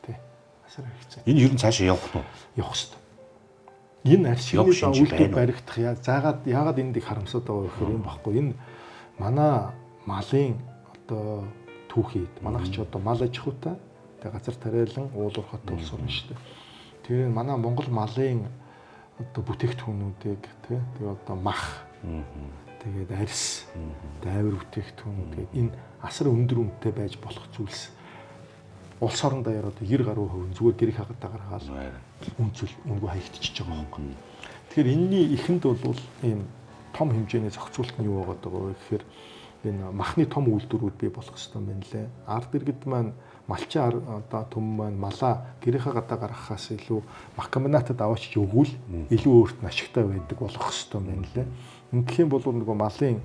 Тий. Асар хэрэгцээтэй. Энэ ер нь цаашаа явах нь явах хэрэгтэй. Энэ аршины үйлдэл баригдах яагаад энд их харамсаад байгаа вэ гэхээр юм баггүй. Энэ манай малын одоо түүхийд манайх ч одоо мал аж ахуйтай тэгээ газар тариалан уулуурхатай улс орно шүү дээ. Тэгээ манай Монгол малын одоо бүтээгдэхүүнүүдийг тэгээ одоо мах тэгээд арьс дайвар бүтээгдэхүүнүүд энэ асар өндөр үнэтэй байж болох зүйлс улс орон даяар одоо 90 гаруй хувь зүгээр гэрээ хагатаа гаргаал үнгүй хаягдчихж байгаа юм. Тэгэхээр энэний ихэнд бол ийм том хэмжээний зохицуулт нь юу байгаа вэ гэхээр энэ махны том үйлдвэрүүд бий болох хэрэгтэй юм байна лээ. Ард иргэд маань малчин одоо төм маань малаа гэрээ гадаа гаргахаас илүү мах комбинатад аваач өгвөл илүү өөрт нь ашигтай байдаг болох хэрэгтэй юм байна лээ. Ингэх юм бол нөгөө малын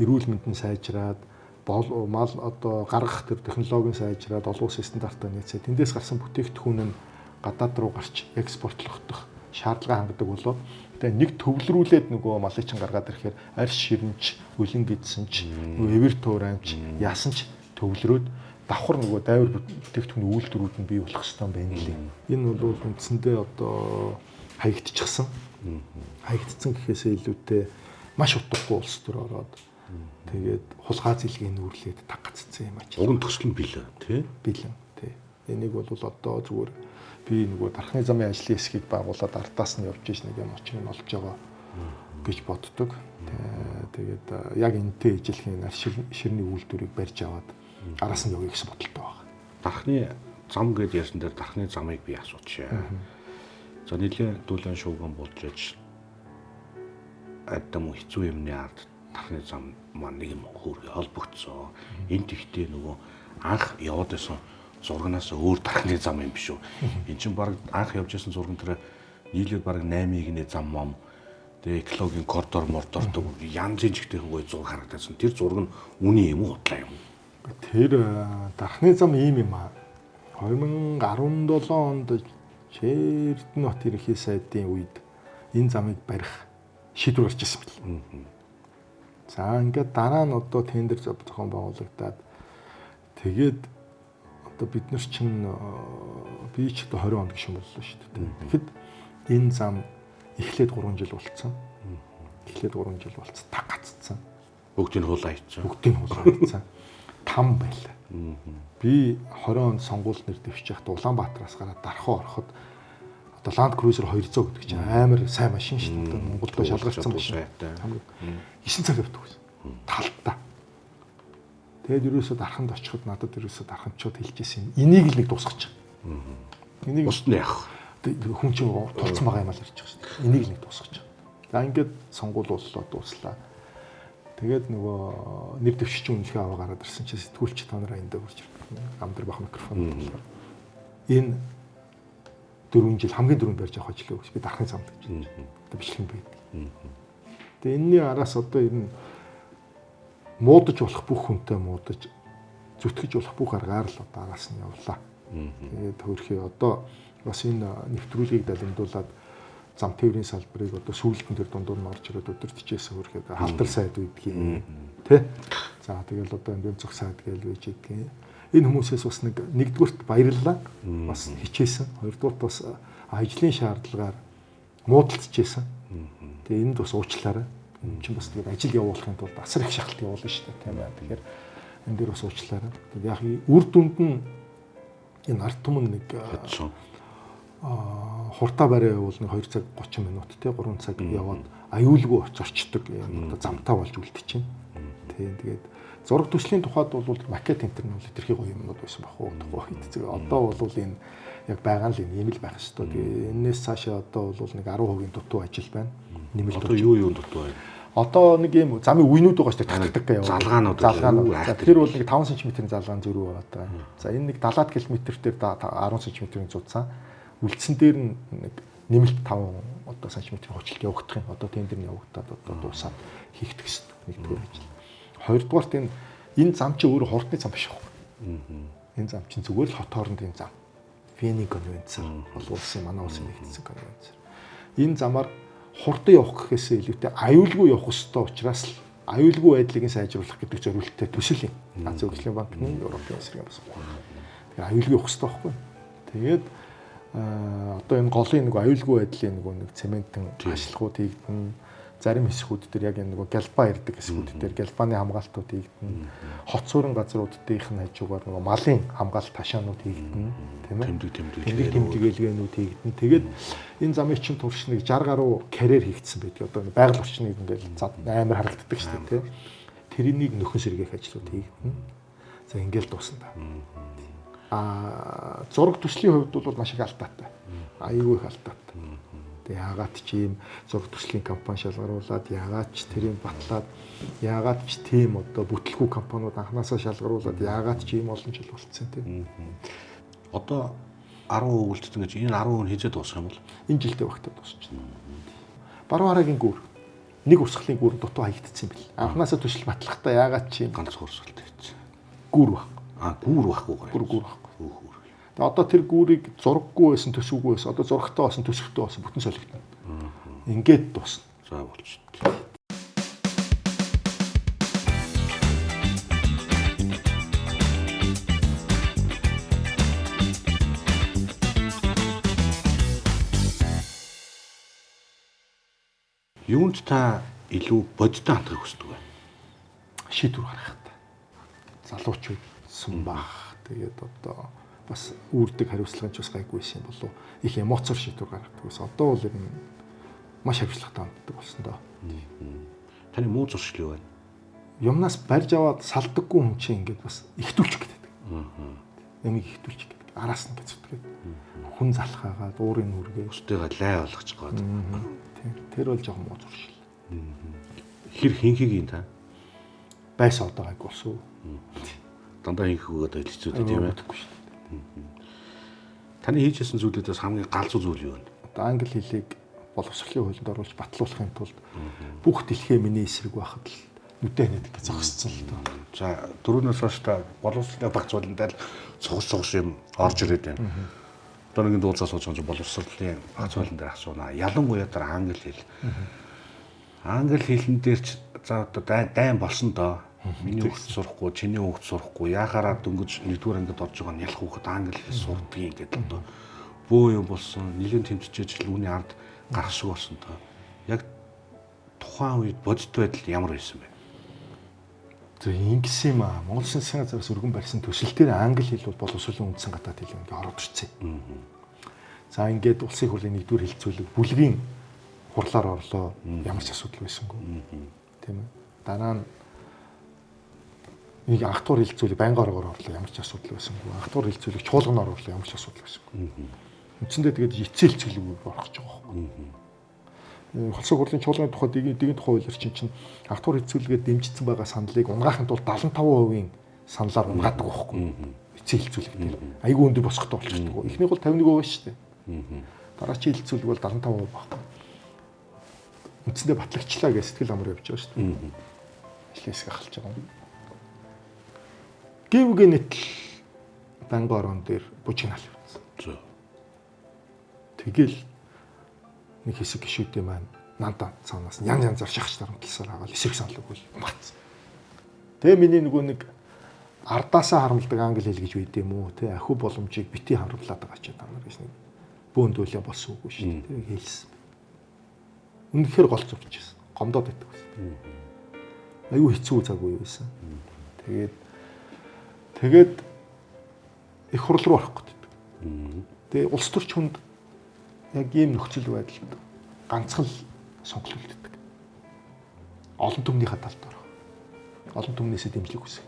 эрүүл мэнд нь сайжраад мал одоо гаргах төр технологийн сайжраад олон улсын стандартаа нийцээ тэндээс гарсан бүтээгдэхүүн нь гадаад руу гарч экспортлогдох шаардлага хангадаг болоод тэгээ нэг төвлөрүүлээд нөгөө малыг чинь гаргаад ирэхээр арьс ширнч, өлөн гидсэнч, эвэр туураймч, ясанч төвлөрөөд давхар нөгөө дайвар бүтээгдэхүүн үйлдвэрүүд нь бий болох хэрэгтэй байна лээ. Энэ бол үндсэндээ одоо хаягдчихсан. Хаягдсан гэхээсээ илүүтэй маш утгагүй улс төр ороод тэгээд хулгай зилгээ нүүрлээд таг гаццсан юм ач. Уг нь төсөл нь билээ тий? Билэн тий. Энийг бол одоо зүгээр би нөгөө дархны замын ажлын хэсгийг байгуулад ардаас нь явж иж нэг юм очих нь олж байгаа гэж боддог. Тэгээд яг энэтэй ижилхэн ширний үйлдвэрийг барьж аваад араас нь явъя гэсэн бодолтой байна. Дархны зам гэдээ ярьсан дээр дархны замыг би асуучаа. За нийлээ дүүлэн шууган болж аж адам хэцүү юмны ард дархны зам маань нэг юм хөөргө холбогдсон. Энд ихтэй нөгөө анх яваад байсан зургнаас өөр дархны зам юм биш үү? Эн чинь баг анх явж байсан зурган дээр нийлээд баг 8-ны зам мом тэгээ экологийн коридор мордордог янз жигтэй хөвгөө зураг харагдсан. Тэр зураг нь үний юм уу худлаа юм? Тэр дархны зам ийм юм аа. 2017 онд Эрдэнэт ерөнхий сайдын үед энэ замыг барих шийдвэр гарч ирсэн бэл. За ингээд дараа нь одоо тендер зохион байгуулагдаад тэгээд одоо бид нар чинь би ч одоо 20 онд гişүн боллоо шүү дээ. Тэгэхэд энэ зам эхлээд 3 жил болцсон. Эхлээд 3 жил болцсон. Таг гаццсан. Бүгдийг хулаа хийцэн. Бүгдийг хулаа хийцэн. Там байлаа. Би 20 онд сонгуульд нэр дэвшиж яхад Улаанбаатараас гараад Дархан ороход одоо Land Cruiser 200 гэдэг чинь амар сайн машин шүү дээ. Монголд шалгагдсан машин. 9 цаг явдаг байсан. Талтаа. Тэгээд ерөөсөө Дарханд очиход надад ерөөсөө Дархандчууд хэлжсэн энийг л нэг дуусгачих. Энийг бус нь яах. Хүн чинь тулцсан байгаа юм аа л ярьж байгаа шүү дээ. Энийг л нэг дуусгачих. За ингээд сонгуул боллоо дуслаа. Тэгээд нөгөө нэр дэвшиж үнэлгээ аваа гараад ирсэн чинь сэтгүүлч та нараа эндээ хурж амдэр бах микрофон болохоор энэ 4 жил хамгийн дөрөнд барьж авах ажил гэж би Дархны замд гэж байна. Одоо бичлэг байдаг. Тэгээд энэний араас одоо ер нь муудаж болох бүх хүнтэй муудаж зүтгэж болох бүх аргаар л одоо араас нь явлаа. Тэгээд хөрхий одоо бас энэ нэвтрүүлгийг далимдуулаад зам тээврийн салбарыг одоо сүүлдэн тэр дундуур нь орж ирээд өдөртөжсэн хөрхий халдвар сайд үйдгийг тий. За тэгэл одоо энэ бэлцэх сайд гэж байж идэггүй. Энэ хүмүүсээс бас нэгдүгürt баярлалаа. Бас хичээсэн. Хоёрдугürt бас ажлын шаардлагаар муудалцчихсэн. Тэгээ энд бас уучлаарай. Энэ чинь бас тэгээд ажил явуулахын тулд асар их шахалт явуулна шүү дээ тийм ээ. Тэгэхээр энэ дээр бас уучлаарай. Тэгээд яг үр дүнд нь энэ ард түмэн нэг хуртаа барай явуул нэг 2 цаг 30 минут тий 3 цаг яваад аюулгүй зорчдөг юм одоо замтаа болж үлдчихэв. Тийм тэгээд зураг төслийн тухайд бол макет интернет хэтэрхий гоё юмнууд байсан баг уу тухайд. Одоо бол энэ яг байгаа л юм л байх хэвээр. Тэгээ энэс цаашаа одоо бол нэг 10% дутуу ажил байна. Нэмэлт одоо юу дутуу байна? Одоо нэг юм замын үеинүүд байгаа шүү дээ татдаг яваа. Залгаанууд. За тэр бол нэг 5 см-ийн залгаан зөрүү байгаа. За энэ нэг 70 км дээр 10 см-ийн зузаан. Үлдсэн дээр нэг нэмэлт 5 одоо сантиметрийн хувьчлалт явагдах юм. Одоо тэн дээр нь явагдаад одоо дуусаад хийгдэх гэсэн нэгдүгээр ажил. Хоёрдугаарт энэ зам чи өөрөө хурдны зам биш байхгүй. Энэ зам чинь зүгээр л хот хоорондын зам. Вений конвенцээр олон улсын манай улсын нэгдсэн конвенцээр. Энэ замаар хурдан явах гэхээсээ илүүтэй аюулгүй явах ёстой учраас л аюулгүй байдлыг сайжруулах гэдэг зорилттой төсөл юм. Азийн хөгжлийн банкны Европын эсрэг бас. Тэгээ аюулгүй явах ёстой байхгүй. Тэгээд одоо энэ голын нэг аюулгүй байдлын нэг цементэн ашиглахууд хийгдэн зарим хэсгүүд дээр яг энэ галба ирдэг хэсгүүд дээр галбаны хамгаалтууд хийгдэн хот суурин газруудынх нь хажуугаар нэг малын хамгаалт ташаанууд хийгдэн тийм ээ тэмдэглэгээнүүд хийгдэн тэгээд энэ замын чинь турш нэг 60 гаруй карьер хийгдсэн байдаг одоо байгаль орчныг ингээл амар харагддаг шүү дээ тийм тэрнийг нөхөн сэргээх ажлууд хийгдэн за ингээл дуусна та зураг төслийн хувьд бол маш их алдаатай аюулгүй их алдаатай. Тэгээ яагаад ч ийм зураг төслийн компани шалгаруулад яагаад ч тэрийг батлаад яагаад ч тийм одоо бүтлгүй компаниуд анханасаа шалгаруулад яагаад ч ийм олон жил болцсон тийм. Одоо 10% үлдсэн гэж энэ 10% хийжээ дуусах юм бол энэ жилдээ багтаа дуусчихна. Баруун харагийн гүр нэг урсгалын гүр дутуу хаягдсан юм бэл. Анханасаа төсөл батлахдаа яагаад ч ийм ганц урсгалт хийчихсэн. Гүр баг. Гүр байхгүй. Гүр байхгүй. Тэгээ одоо тэр гүрийг зураггүй байсан төсвгүй байсан. Одоо зурагтай болсон төсөвтэй болсон бүтэн солигдно. Ингээд дуусна. За болчихсон. Юунд та илүү бодиттой хандхыг хүсдэг вэ? Шийдвэр гаргахад. Залуучууд сумбах. Тэгээд одоо бас үүрдэг хариуцлагын ч бас гайгүй байсан болов их эмоцор шийдвэр гаргадаг байсан. Одоо бол ер нь маш хариуцлагатай ханддаг болсон доо. Таны муу зуршил юу вэ? Юмнаас барьж аваад салдаггүй хүн чинь ингээд бас ихтүүлчих гэдэг. Ямиг ихтүүлчих гэдэг. Араас нь гэцдэг. Хүн залхаагаад уурын нүргээ өстөйгөө лай болгочих гээд. Тэр бол жоохон муу зуршил. Хэр хинхийг та байсан одоо гайгүй болсон. Дандаа хинхийг өгөөд хэлчихсэн тийм ээ. Таны хийжсэн зүйлүүдээс хамгийн галзуу зүйл юу вэ? Одоо англи хэлийг боловсролын хуулинд оруулж батлуулахын тулд бүх дэлхий миний эсрэг байхад л нүдэ нэдэг зогсцсон л доо. За дөрөвнөөс хойш та боловсролын багц болондаа л цугс юм орж ирээд байна. Одоо нэг дуулцаа сууж байгаа боловсролын багц болон дээр асуунаа. Ялангуяа тэр англи хэл. Англи хэлэн дээр ч за одоо дайн болсон доо. Миний хүүхд сурахгүй, чиний хүүхд сурахгүй, яхаараа дөнгөж нэгдүгээр ангид орж байгаа нь ялах хүүхд англи хэл сурдгийг гэдэг одоо бөө юм болсон, нэгэн тэмцэж л үүний ард гарах шиг болсон тоо. Яг тухайн үед бодит байдал ямар байсан бэ? За ингэсэн юм аа. Монгол Улсын засгийн газраас өргөн барьсан төсөл дээр англи хэл бол боловсролын үндсэн гадаад хэл ингээ ороод ирсэн. За ингээд улсын хурлын нэгдүгээр хэлцүүлэг бүлгийн хурлаар орлоо. Ямар ч асуудал байсангүй. Тийм ээ. Дараа нь нэг анх тур хэлцүүлэг байнгын оргоор орлоо ямар ч асуудал байсангүй. Анх тур хэлцүүлэг чуулганаар орлоо ямар ч асуудал байсангүй. Үндсэндээ тэгээд эцэл хэлцүүлэг орох гэж байгаа байхгүй. Улсын хурлын чуулганы тухайд дэгэн тухай хуулиар чинь анх тур хэлцүүлэгээр дэмжигдсэн байгаа саналыг унгаахын тулд 75% саналаар унгаадаг байхгүй. Эцэл хэлцүүлэг дээр айгүй өндөр босгохтой болчихдог. Эхнийх бол 51% шүү дээ. Дараачийн хэлцүүлэг бол 75% байхгүй. Үндсэндээ батлагчлаа гэж сэтгэл амар явж байгаа шүү дээ. Ажлын хэсэг ахалж байгаа юм. Гэвгээ нэтэл банга орон дээр бужигнаал явуулсан. Зөв. Тэгэл нэг хэсэг гişүүдээ маань надад цаанаас янзаар шахаж дарамтласаар хагаал эсрэг санал өгвөл марцсан. Тэгээ миний нөгөө нэг ардаасаа харамлдаг англи хэл гэж үйд юм уу те ахиу боломжийг бити хамруулад байгаа ч та нар гэж нэг бөөндөлөө болсон үгүй шүү дээ. Тэгээ хэлсэн. Үнэхээр гол зурж байсан. Гомдоод байдаг байсан. Аюу хэцүү цаг үе байсан. Тэгээд их хурл руу орох гэдэг. Тэгээ улс төрч хүнд яг ийм нөхцөл байдалд ганцхан сонголт үлддэг. Олон түмнийхээ талд орох. Олон түмнээсээ дэмжлэг хүсэх.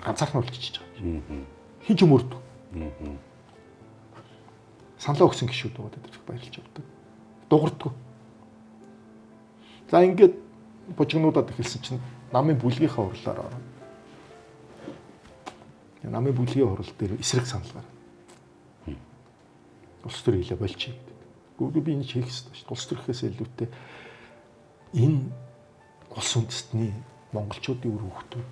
Ганцаархан үлдчихэж байгаа. Хин ч юм өрдөө. Саналаа өгсөн гişүүд байгаа гэдэг баярлж авдаг. Дуурддаг. За ингээд бужигнуудад эхэлсэн чинь намын бүлгийнхаа хурлаар ороо. Намын бүлгийн хурал дээр эсрэг санал гарна. Улс төр хийлээ болчих гэдэг. Гүг би энэ хийх ёстой шүү дээ. Улс төрхөөс илүүтэй энэ улс үндэстний монголчуудын үр хөвгтүүд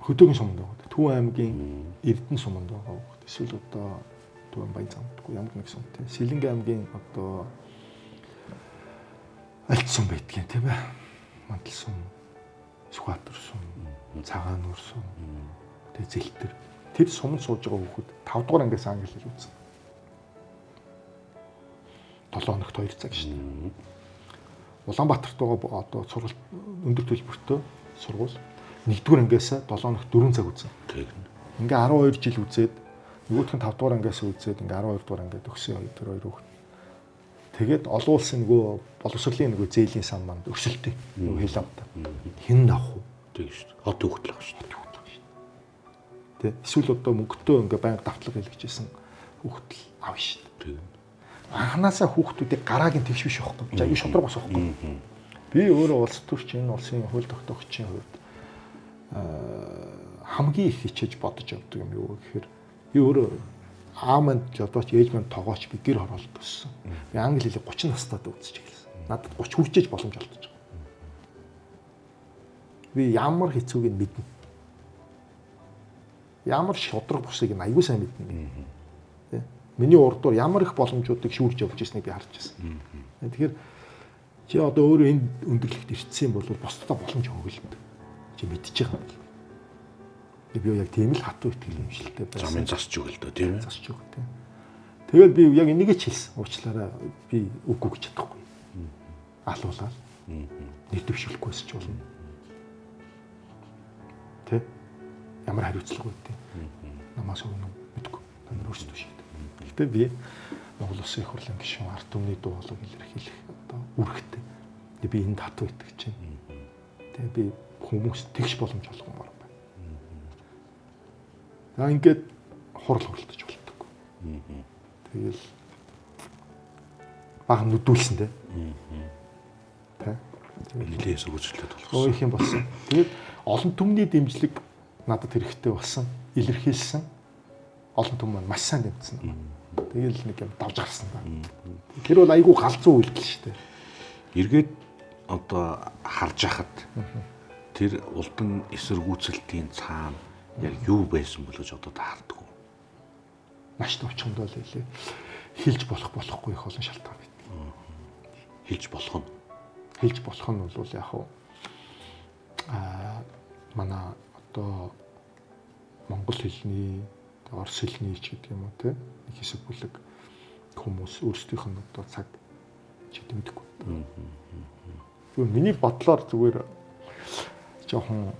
хөдөөгийн суманд байгаа. Төв аймгийн Эрдэнэ суманд байгаа. Эсвэл одоо Төв Баян замдгүй ямар нэг сум те. Сэлэнгэ аймгийн одоо Альт сум байдгийн тийм ээ. Мандал сум, Сүхбаатар сум, Цагаан нуур сум, тэгээ Зэлтэр. Тэр суманд сууж байгаа хүүхэд 5 дугаар ангиас англи хэл үзсэн. 7 хоногт 2 цаг шүү дээ. Улаанбаатарт байгаа одоо сургалт өндөр төлбөртэй сургууль 1-р ангиас 7 хоногт 4 цаг үзсэн. Ингээ 12 жил үзээд нөгөөх нь 5 дугаар ангиас үзээд ингээ 12 дугаар ангиад өгсөн 2 хүүхэд. Тэгээд олон улсын нөгөө боловсролын нөгөө зээлийн сан манд өрсөлдөй нөгөө хэл авдаг. Хэн авах вэ? Тийм шүү дээ. Хот хүүхэд л авах шүү дээ. Тэ эсвэл одоо мөнгөтэй ингээ байнга давтлага хэлгэжсэн хүүхэд л авна шүү дээ. Анханасаа хүүхдүүдийг гараагийн тэгш биш байхгүй. Аюу шодрог бас байхгүй. Би өөрөө улс төрч энэ улсын хууль тогтоогчийн хувьд хамгийн их хичээж бодож явдаг юм юу гэхээр би өөрөө ааманд жодооч ээжмэнд тоогооч би гэр хороолт өссөн. Би англи хэлийг 30 настайд үзэж эхэлсэн. Надад 30 хүрчээж боломж олдож байгаа. Би ямар хэцүүг нь мэднэ. Ямар шодрог бусыг нь аягүй сайн мэднэ. Тэ? Миний урдуур ямар их боломжуудыг шүүрж явж ирснийг би харж байна. Тэгэхээр чи одоо өөрөө энэ өндөрлөгт ирсэн бол бусдад боломж өгөлт. Чи мэдчихэж байгаа юм. Би яг тийм л хатуу итгэл юм шилтэй байсан. Замын засч өгөл дөө тийм ээ. Засч өгөл тийм. Тэгэл би яг энийг ч хэлсэн. Уучлаарай би үгүй гэж чадахгүй. Алуулаад. Нэр дэвшүүлэхгүйс ч болно. Тэ? Ямар хариуцлага үүдээ. Намаас өгнө мэдгүй. Намайг өөрсдөө шийдэ. Гэхдээ би Монгол Улсын их хурлын гишүүн ард түмний дуу хоолойг илэрхийлэх одоо үүрэгтэй. Би энд хатуу итгэж байна. Тэгээ би хүмүүс тэгш боломж олгомоор байна. За ингээд хурал хуралдаж болдог. Тэгэл баг нүдүүлсэн тэ. Нилээс өгөөжлөлт болох. Өө их юм болсон. Тэгээд олон түмний дэмжлэг надад хэрэгтэй болсон. Илэрхийлсэн. Олон түмэн маш сайн дэмжсэн. Тэгэл нэг юм давж гарсан ба. Тэр бол айгүй галзуу үйлдэл шүү дээ. Эргээд одоо харж хахад тэр улдан эсэргүүцэлтийн цаана яг юу байсан бол гэж одоо таардаг уу? Маш товчхонд бол хэлээ. Хилж болох болохгүй их олон шалтгаан байна. Хилж болох нь. Хилж болох нь бол яг хуу манай одоо монгол хэлний, орос хэлний ч гэдэг юм уу те нэг хэсэг бүлэг хүмүүс өөрсдийнх нь одоо цаг ч гэдэг мэдэхгүй. Зүгээр миний бодлоор зүгээр жоохон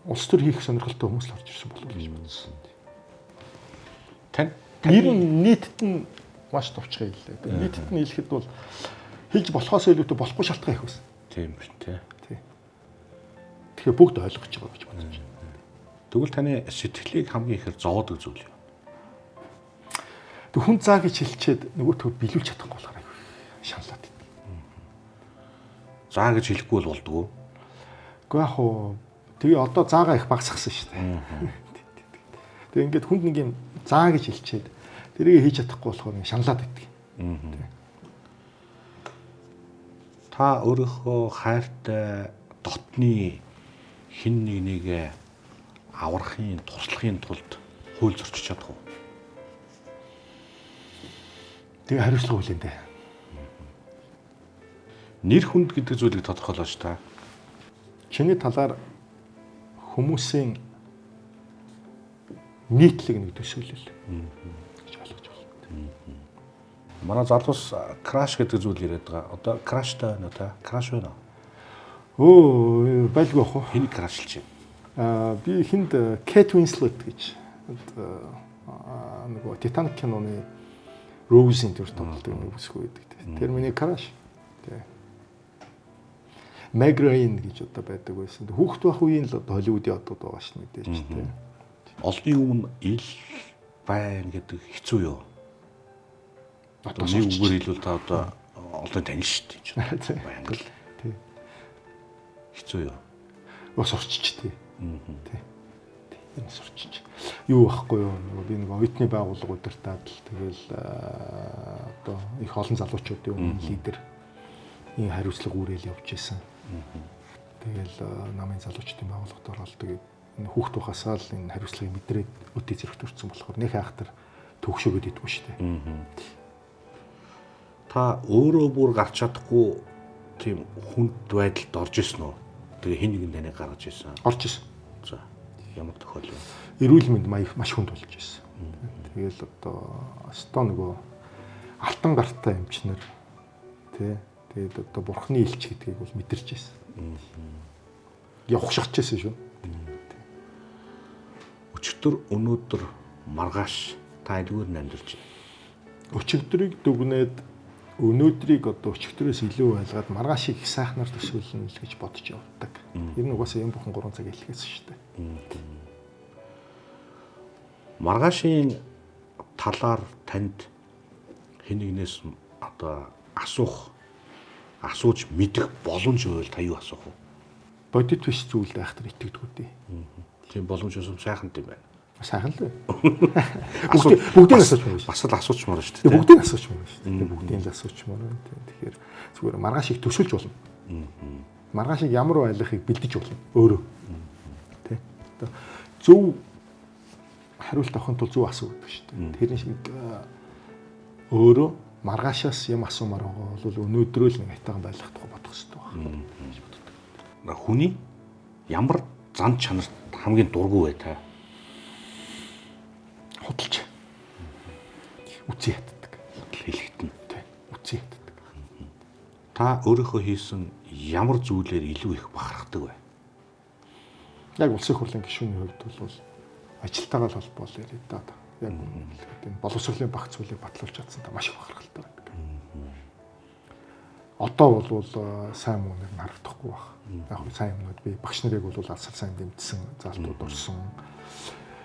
улс төр хийх сонирхолтой хүмүүс л орж ирсэн болов уу гэж бодсон. Тань ер нь нийтэд нь маш товчхон хэллээ. Нийтэд нь хэлэхэд бол хэлж болохоос илүүтэй болохгүй шалтгаан их байсан. Тийм шүү дээ. Тий. Тэгэхээр бүгд ойлгож байгаа гэж бодож байна. Тэгвэл таны сэтгэлийг хамгийн ихээр зовоодог зүйл юу? Тэг хүн заа гэж хэлчихэд нөгөөтгөө биелүүлж чадахгүй болохоор шаналаад байна. Заа гэж хэлэхгүй бол болдгоо. Гэхдээ яг хуу тэгээ одоо заагаа их багасгасан шүү дээ. Тэгээ ингээд хүнд нэг юм заа гэж хэлчихэд тэрийг хийж чадахгүй болохоор шаналаад байдаг. Та өөрийнхөө хайртай дотны хин нэгээ аврахын, туслахын тулд хууль зөрчиж чадах уу? Тэгээ хариуцлага үйл энэ. Нэр хүнд гэдэг зүйлийг тодорхойлооч та. Чиний талаар хүмүүсийн нийтлэг нэг төсөөлөл гэж ойлгож байна. Манай залуус краш гэдэг зүйл яриад байгаа. Одоо краштай байна уу та? Краш байна Өө уу? байлгүй ах уу? Хэнийг крашлж байна? Би хинд Kate Winslet гэж нөгөө Titanic киноны Rose-ийн төр тоглолтыг нэг үсгүй байдаг. Тэр миний краш. Meg Ryan гэж одоо байдаг байсан. Хүүхэд байх үеийн л одоо Холливуудын одод байгаа ш мэдээж тийм. Олдын өмнө ил байна гэдэг хэцүү юу? Одоо нэг үгээр хэлвэл та одоо олон танил шүү дээ. Байнга л. Тийм. Хэцүү юу? Бас орчиж тий. Тийм. Энэ сурчиж. Юу байхгүй юу? Би нэг оюутны байгууллага удирдаад л тэгэл одоо их олон залуучуудын өмнө лидер ийм хариуцлага үүрэл явж исэн. Тэгэл намын залуучдын байгууллагад ороод тэгээд энэ хүүхд тухасаа л энэ хариуцлагыг мэдрээд өдөө зэрэгт өрцөн болохоор нэг хайхтар төгшөөгөөд идэггүй шүү дээ. Та өөрөө бүр гарч чадахгүй тийм хүнд байдалд орж исэн үү? Тэгээ хин нэгэн таныг гаргаж исэн. Орж исэн. За ямар тохиолдол? Эрүүл мэнд маш хүнд болж исэн. Тэгэл одоо остоо нөгөө алтан гартай эмчнэр тий. Тэгээд одоо бурхны илч гэдгийг бол мэдэрч исэн. Явах шахаж исэн шүү. Өчигдөр өнөөдөр маргааш та эдгээр нь амьдарч байна. Өчигдрийг дүгнээд өнөөдрийг одоо өчигдрөөс илүү байлгаад маргаашийг их сайхнаар төсөөлнө л гэж бодож явдаг. Ер нь угаасаа юм бүхэн 3 цаг хэлхээс шүү дээ. Маргаашийн талаар танд хэн нэгнээс одоо асууж мэдэх боломж байвал та юу асуух вэ? Бодит биш зүйлд айхтар итгэдэггүй дээ. Тийм боломж юм сайхан юм байна. Сайхан л бай. Бүгдийг асууж байна. Бас л асуучмаар шүү дээ. Бүгдийг асууж байна шүү дээ. Бүгдийг л асуучмаар байна. Тэгэхээр зүгээр маргаашийг төсөөлж болно. Маргаашийг ямар байлгахыг бэлдэж болно өөрөө. Тэ. Одоо зөв хариулт авахын тулд зөв асуудаг шүү дээ. Тэрний шиг өөрөө маргаашаас юм асуумаар байгаа бол өнөөдрөө л нэг айтайхан байлгах тухай бодох хэрэгтэй байна. Хүний ямар зан чанарт хамгийн дургүй бай та? Худалч. Үгүй яддаг. Хэлэхтэн. Үгүй яддаг. Та өөрийнхөө хийсэн ямар зүйлээр илүү их бахархдаг вэ? Яг улсын хурлын гишүүний хувьд бол ажилтайгаа л холбоол яриад та. Яг энэ боловсролын багц зүйлийг батлуулж чадсан та маш их бахархалтай байдаг. Одоо бол сайн муу нэг харагдахгүй баг. Яг сайн юмнууд би багш нарыг бол алсар сайн дэмжсэн, залтууд орсон.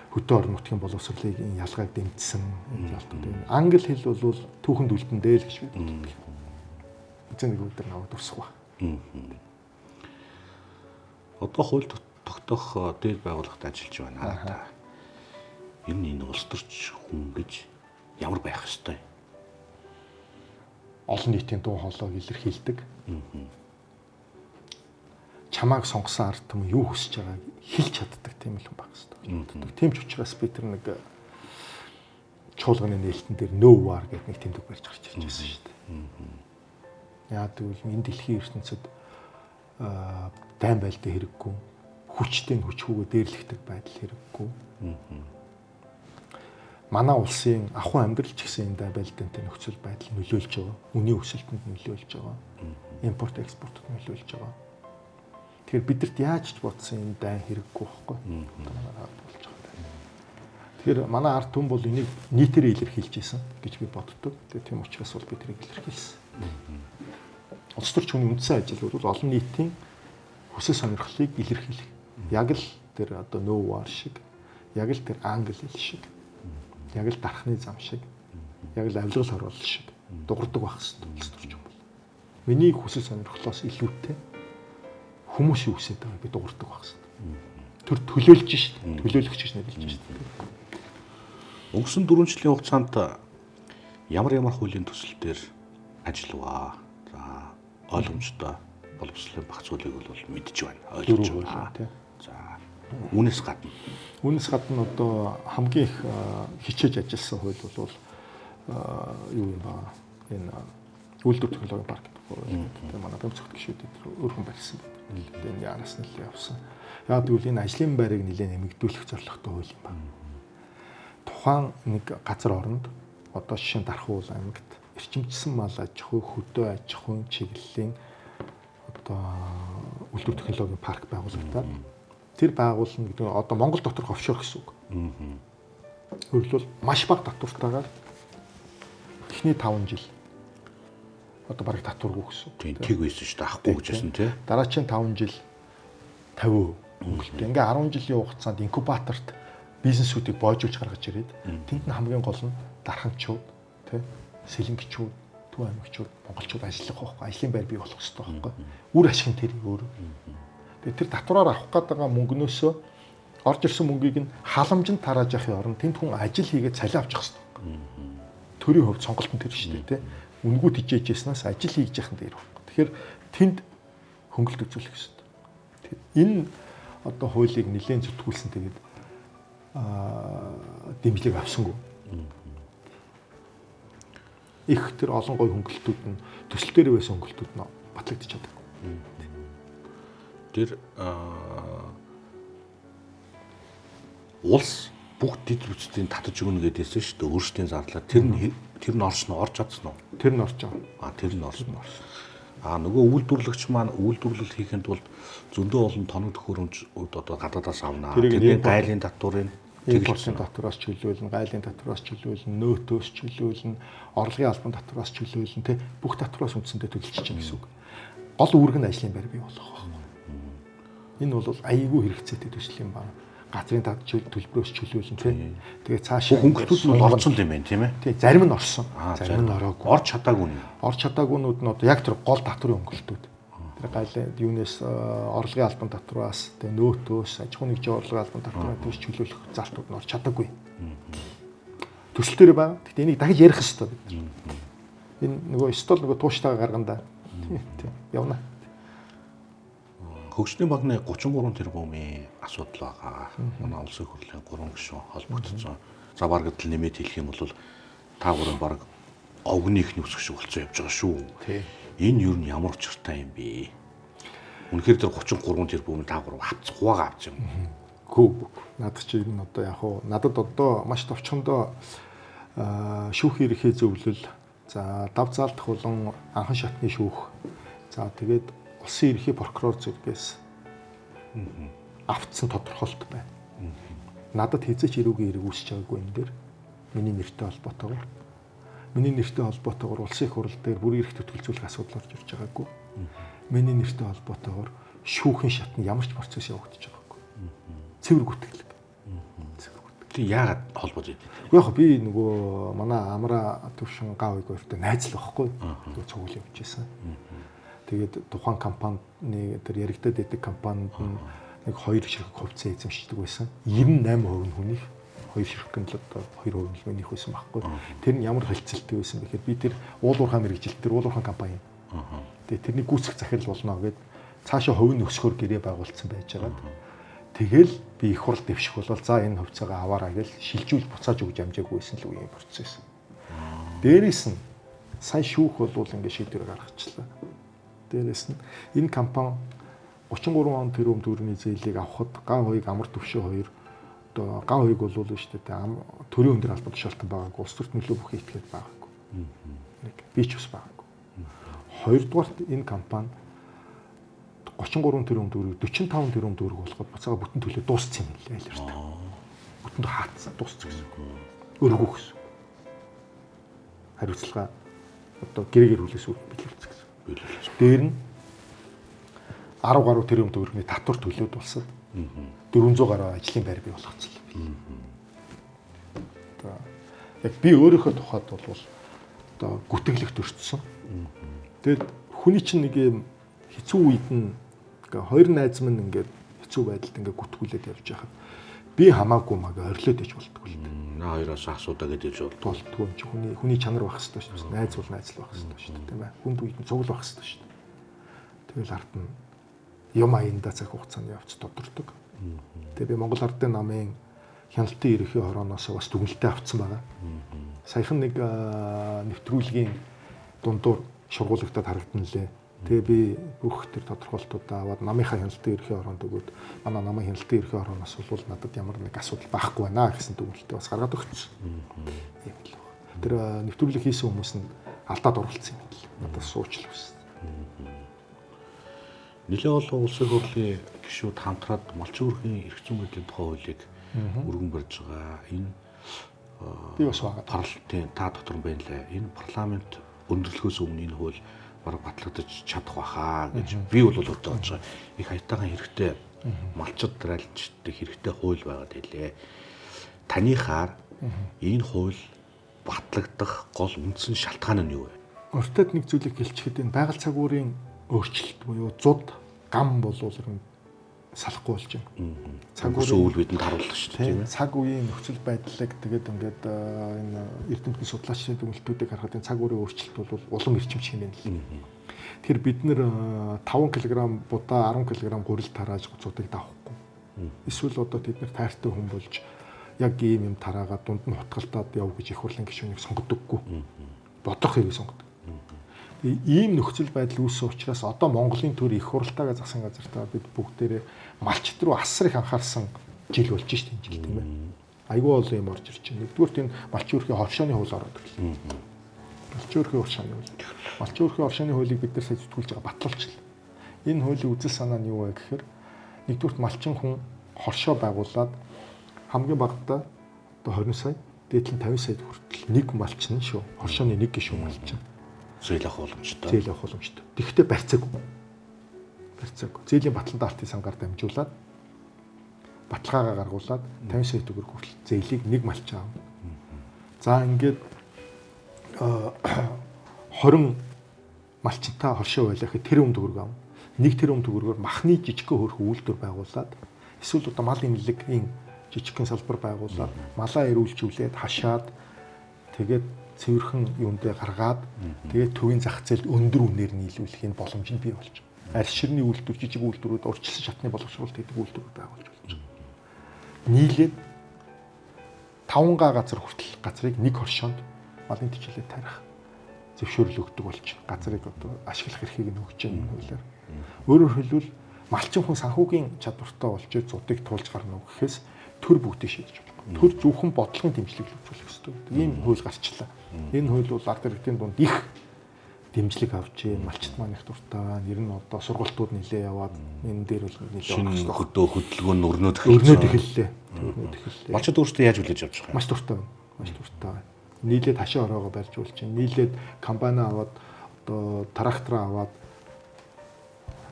Хөдөө орон нутгийн боловсролыг ялгааг дэмжсэн залтууд. Англи хэл бол түүхэнд үлдэн дээр л гэж би боддог. Эцэг нэг өдөр наваад урсах ба. Одоо хууль тогтоох дээр байгууллагад ажиллаж байна та. Ер нь энэ улс төрч хүн гэж ямар байх ёстой? Олон нийтийн дуу хоолойг илэрхийлдэг. Чамааг сонгосон ард түмэн юу хүсэж байгааг хэлж чаддаг тийм л хүн байх ёстой. Тийм ч учраас би тэр нэг чуулганы нээлтэн дээр no war гэдэг нэг тэмдэг барьж гарч ирж байсан шүү дээ. Яа тэгвэл энэ дэлхийн ертөнцид дайн байлдаа хэрэггүй, хүчтэй хүчгүйгээр дээрлэгдэх байдал хэрэггүй. Манай улсын ахуй амьдрал ч гэсэн энэ байлдаантай нөхцөл байдал нөлөөлж байгаа. Үнийн өсөлтөнд нөлөөлж байгаа. Импорт экспортод нөлөөлж байгаа. Тэгэхээр бидэрт яаж ч бодсон энэ дайн хэрэггүй байхгүй. Болж байгаа. Тэгэхээр манай ард түмэн бол энийг нийтээр илэрхийлж ийсэн гэж би боддог. Тэгээ тийм учраас бол би тэрийг илэрхийлсэн. Улс төрч хүний үндсэн ажил бол олон нийтийн хүсэл сонирхлыг илэрхийлэх. Яг л тэр одоо no war шиг, яг л тэр англи хэл шиг, яг л дархны зам шиг, яг л авилгал хороол шиг дуурдаг байх хэрэгтэй улс төрч юм бол. Миний хүсэл сонирхлоос илүүтэй хүмүүсийн үсээд байгаа би дуурдаг байх хэрэгтэй. Тэр төлөөлж шít, төлөөлөгч гэж нэрлэж шít. Өнгөрсөн 4 жилийн хугацаанд ямар хуулийн төсөл дээр ажиллаваа. За ойлгомжтой боловсролын багц зүйлийг бол мэдж байна, ойлгож байна. За Үүнээс гадна Үүнээс гадна одоо хамгийн их хичээж ажилласан хууль бол юу юм ба энэ үйлдвэр технологийн парк гэдэг хууль. Тэгээ манай бямцогт гişүүдэд өөрхөн барьсан байна. Тэгээ энэ яараас нь л явсан. Яг тэгвэл энэ ажлын байрыг нэлээд нэмэгдүүлэх зорилготой хууль юм байна. Тухайн нэг газар оронд одоо жишээ нь Дархан уул аймагт эрчимчсэн мал аж ахуй, хөдөө аж ахуйн чиглэлийн одоо үйлдвэр технологийн парк байгуулагдаад тэр байгуулна гэдэг нь одоо Монгол доторх офшор гэсэн үг. Өөрөлдвөл маш бага татвартайгаар эхний 5 жил одоо бараг татваргүй гэсэн. Тийм тэг байсан шүү дээ. Ахгүй гэж байсан тий. Дараагийн 5 жил 50% хөнгөлөлт. Ингээ 10 жилийн хугацаанд инкубаторт бизнесүүдийг боожуулж гаргаж ирээд тэнд нь хамгийн гол нь дарханчууд тий сэлэнгчүүд, төв аймагчууд, монголчууд ажиллах байхгүй, ажлын байр бий болох хэрэгтэй байхгүй. Үр ашиг нь тэр өөр. Тэгээ тэр татвараар авах гэдэг мөнгнөөсөө орж ирсэн мөнгийг нь халамжинд тарааж явахын оронд тэнд хүн ажил хийгээд цалин авчих хэрэгтэй. Төрийн хувьд сонголт нь тэр шүү дээ, тий. Үнгүүд хичээж яснаас ажил хийж яхах нь дээр байхгүй. Тэгэхээр тэнд хөнгөлт үзүүлэх хэрэгтэй. Энэ одоо хуулийг нэлээд зүтгүүлсэн тэгээд дэмжлэг авсангүй. Их тэр олон гой хөнгөлтүүд нь төсөл дээр байсан хөнгөлтүүд нь батлагдчих чаддаг. Тэр улс бүх дэд бүтцийн татаж өгнө гэдээсэн шүү дээ. Өөрсдийн зарлаа. Тэр нь орсон орж чадсан уу? Тэр нь орж байгаа. Тэр нь орсон. Нөгөө үйлдвэрлэгч маань үйлдвэрлэл хийхэд бол зөндөө олон тоног төхөөрөмж одоо гадаадаас авнаа. Тэрний гайлын татварын импортын татвараас чөлөөлнө, гайлын татвараас чөлөөлнө, нөөтөөс чөлөөлнө, орлогын албан татвараас чөлөөлнө, тэ бүх татвараас үндсэндээ төлөвлөж чинь гэсэн үг. Гол үүрэг нь ажлын байр бий болох байхгүй. Энэ бол аяйгүй хэрэгцээтэй төсөл юм байна. Газрын төлбөрөөс чөлөөлнө, тэ. Тэгээ цаашаа хөнгөлтүүд нь орсон юм байна, тийм ээ. Тий, зарим нь орсон. Зарим нь ороогүй. Орж чадаагүй нь. Орж чадаагүйнүүд нь одоо яг тэр гол татварын хөнгөлтүүд. Тэр гайлын юунаас орлогын албан татвараас тэгээ нөөтөөс аж ахуйн нэгжийн орлогын албан татвараас чөлөөлөх залтууд нь орж чадаагүй. Төсөл дээр байгаа. Гэхдээ энийг дахиж ярих хэрэгтэй бид. Энэ нөгөө стол нөгөө тууштайгаа гаргандаа. Тийм явна. Хөгжлийн банкны 33 тэрбумын асуудал байгаа. Манай улсын хурлын 3 гишүүн холбогдсон. За бараг л нэмээд хэлэх юм бол та гурван бараг огны их нөхцөл шиг болцоо явж байгаа шүү. Тийм. Энэ юу нь ямар учиртай юм бэ? Үнэхээр тэр 33 тэрбум та гурав авцах хуваагаа авч юм. Хөө. Надад чи энэ одоо яг уу надад одоо маш товчхондоо шүүх эрхээ зөвлөл, за дав заалдах болон анхан шатны шүүх. За тэгээд улсын ерхий прокурор зэрэгээс автсан тодорхойлт байна. Надад хязгаарч эрүүгийн эрэг үүсэж байгаагүй энэ дээр миний нэртэй холбоотойгоор. Миний нэртэй холбоотойгоор улсын их хурал дээр бүр эрх төтгөлзүүлэх асуудал орж ирж байгаагүй. Миний нэртэй холбоотойгоор шүүхийн шатны ямар ч процесс явагдаж байгаагүй. Цэвэр гүтгэлэг. Тэг яагаад холбож идэв? Яг би нөгөө манай Амра төвшин гав хоёртой найзлах байхгүй. Тэгээ цугуул явж байсан. Тэгээд тухайн компанины тэр яригдаад идэг компанид нэг 2 ширхэг хувьцаа эзэмшдэг байсан. 98% нь хүнийх, 2 ширхэг нь л одоо 2% нь минийх байсан байхгүй. Тэр нь ямар хэлцэлтэй байсан бэ гэхээр би тэр уул уурхай мэрэгжилт тэр уул уурхай компани. Тэгээд тэрний гүйцэх захирал болно гэд цаашаа хувь нь өсгөхөр гэрээ байгуулсан байж байгаа. Тэгэл би их хурл дэвших болол за энэ хувьцаагаа аваарай гэж шилжүүл буцааж өгж амжаагүй байсан л үеийн процесс. Дээрээс нь сая шүүх болвол ингэ шийдвэр гаргачлаа. Дээрээс нь энэ компани 33 тэрбум төгрөгийн зээлийг авахд ГА2-ыг амар төвшөө 2 одоо ГА2-ыг бол шүү дээ төрийн өндөр албан тушаалтан байгаагүй улс төрт нөлөө бүхий итгээд байгаагүй. Би ч бас байгаагүй. Хоёрдугаарт энэ компани 33 тэрбум төгрөг 45 тэрбум төгрөг болоход буцаага бүтэн төлөө дууссан юм лээ айлэрт. Бүтэн хаацсан дууссан гэсэн. Өргөх гэсэн. Хариуцлага одоо гэрээгээр хүлээс биелүүлсэн гэсэн. Дээр нь 10 гаруй тэрбум төгрөгийн татвар төлөөд болсон. 400 гаруй ажлын байр бий болгоцсон. Одоо яг би өөрийнхөө тухайд бол одоо гүтгэлэгт өртсөн. Тэгээд хүний чинь нэг юм хэцүү үед нь хоёр найз минь ингээд хэцүү байдалд ингээд гүтгүүлээд явж байхад би хамаагүй мага орилоод иж болтгоо л дээ. Хоёроос асуудаа гэж болтгоо юм чи хүний чанар байх хэрэгтэй шүү дээ. Найз бол найз л байх хэрэгтэй шүү дээ. Тийм ээ. Хүнд үед нь цуглах байх хэрэгтэй шүү дээ. Тэгэл ард нь юм аяндаа цаг хугацаанд явц тодордог. Тэгээ би Монгол Ардын намын хяналтын ерөнхий хорооноос бас дүгнэлтээ авцсан байгаа. Саяхан нэг нэвтрүүлгийн дундуур шургуулгадад харагдан лээ. Тэгээ би бүх тэр тодорхойлтуудаа аваад намынхаа хяналтын ерөнхий хороонд өгөөд манай намын хяналтын ерөнхий хорооноос бол надад ямар нэг асуудал байхгүй байна гэсэн дүгнэлтээ бас гаргаад өгсөн. Тийм л байна. Тэр нэвтрүүлэг хийсэн хүмүүс нь алдаад оруулсан юм л. Надад суучлаа байсан. Нилээ олон улсын хурлын гишүүд хамтраад малчин өрхийн эрх зүйн мэдлийн тухай хуулийг өргөн барьж байгаа. Энэ би бас байгаа. Парламентын та дотор байна лээ. Энэ парламент өндөрлөхөөс өмнө энэ хууль бараг батлагдаж чадах байхаа гэж би бол бодож байгаа. Их хаятайхан хэрэгтэй малчид дараалчдын хэрэгтэй хууль байгаад хэлээ. Танихаар энэ хууль батлагдах гол үндсэн шалтгаан нь юу вэ? Уртад нэг зүйлийг хэлчихэд энэ байгаль цагуурын өөрчлөлт буюу зуд гам болвол салахгүй болж байна. Цагуурын үйл бидэнд харуулдаг шүү дээ, тийм ээ. Цаг үеийн нөхцөл байдлыг тэгээд ингээд энэ эрдэмтний судлаачдын дүгнэлтүүдийг харахад энэ цаг үеийн өөрчлөлт бол улам эрчимч хэмээн л. Тэгэхээр бид нэр 5 кг будаа 10 кг гурил тарааж зуудыг давахгүй. Эсвэл одоо тэд нар тайртай хүн болж яг ийм юм тараагаад дунд нь хутгалтаад яв гэж их хурлын гишүүнийг сонгодоггүй. Бодлого хэрэг сонгодог. Ийм нөхцөл байдал үүссэн учраас одоо Монголын төр их хуралтайгаа засан газартаа бид бүгдээрээ малчит руу асар их анхаарсан жил болж шít энэ жил тийм ээ. Айгүй олон юм орж ирж байна. Нэгдүгээр энэ малчин өрхийн оршооны хууль ороод ирлээ. Малчин өрхийн оршооны хууль. Малчин өрхийн оршооны хуулийг бид нар сая зэтгүүлж байгаа батлуулчихлаа. Энэ хуулийн үзэл санаа нь юу вэ гэхээр нэгдүгээр малчин хүн хоршоо байгуулад хамгийн багадаа одоо 20 сая, дээдлэн 50 сая хүртэл нэг малчин шүү. Хоршооны нэг гишүүн малчин. Зээл авах боломжтой. Зээл авах боломжтой. Тэгэхдээ барьцаагүй. Барьцаагүй. Зээлийн батлан даалтын сангаар дамжуулаад баталгаагаа гаргуулад 50 сая төгрөг хүртэл зээлийг нэг малчин аав. За ингээд 20 малчинтай хоршоо байлаа гэхэд тэр төгрөг аав. Нэг тэр төгрөгөөр махны жижигхэн хөрх үйлдвэр байгуулад эсвэл одоо мал имлэгийн жижигхэн салбар байгуулад малаа эрүүлжүүлээд хашаад тэгээд цэвэрхэн юундээ гаргаад тэгээд төвийн зах зээлд өндөр үнээр нийлүүлэх энэ боломж нь бий болж байна. Арьс ширний үйлдвэр, жижиг үйлдвэрүүд урьдчилсан шатны боловсруулалт гэдэг үйлдвэрүүд байгуулж болж байна. Нийлээд 5 газар хүртэл газрыг нэг хоршоонд малын төчлөд тарих зөвшөөрөл өгдөг болж газрыг одоо ашиглах эрхийг нь өгч байгаа хуулиар. Өөрөөр хэлбэл малчин хүн санхүүгийн чадвартай болж зуудыг туулж гарна уу гэхээс төр бүгдийг шийдэж байна. Төр зөвхөн бодлогын дэмжлэг үзүүлэх ёстой. Ийм хууль гарчлаа. Энэ хууль бол ард иргэдийн дунд их дэмжлэг авч малчит маань их дуртай. Нэр нь одоо сургалтууд нэлээ яваад энэ дээр бол нэлээ хөдөлгөөн нь өрнөд эхэллээ. Малчит өөрсдөө яаж хүлээж авч байгаа юм? Маш дуртай байна. Маш дуртай байна. Нийлээд хашаа ороогоо барьж болж чинь. Нийлээд компани аваад одоо трактор аваад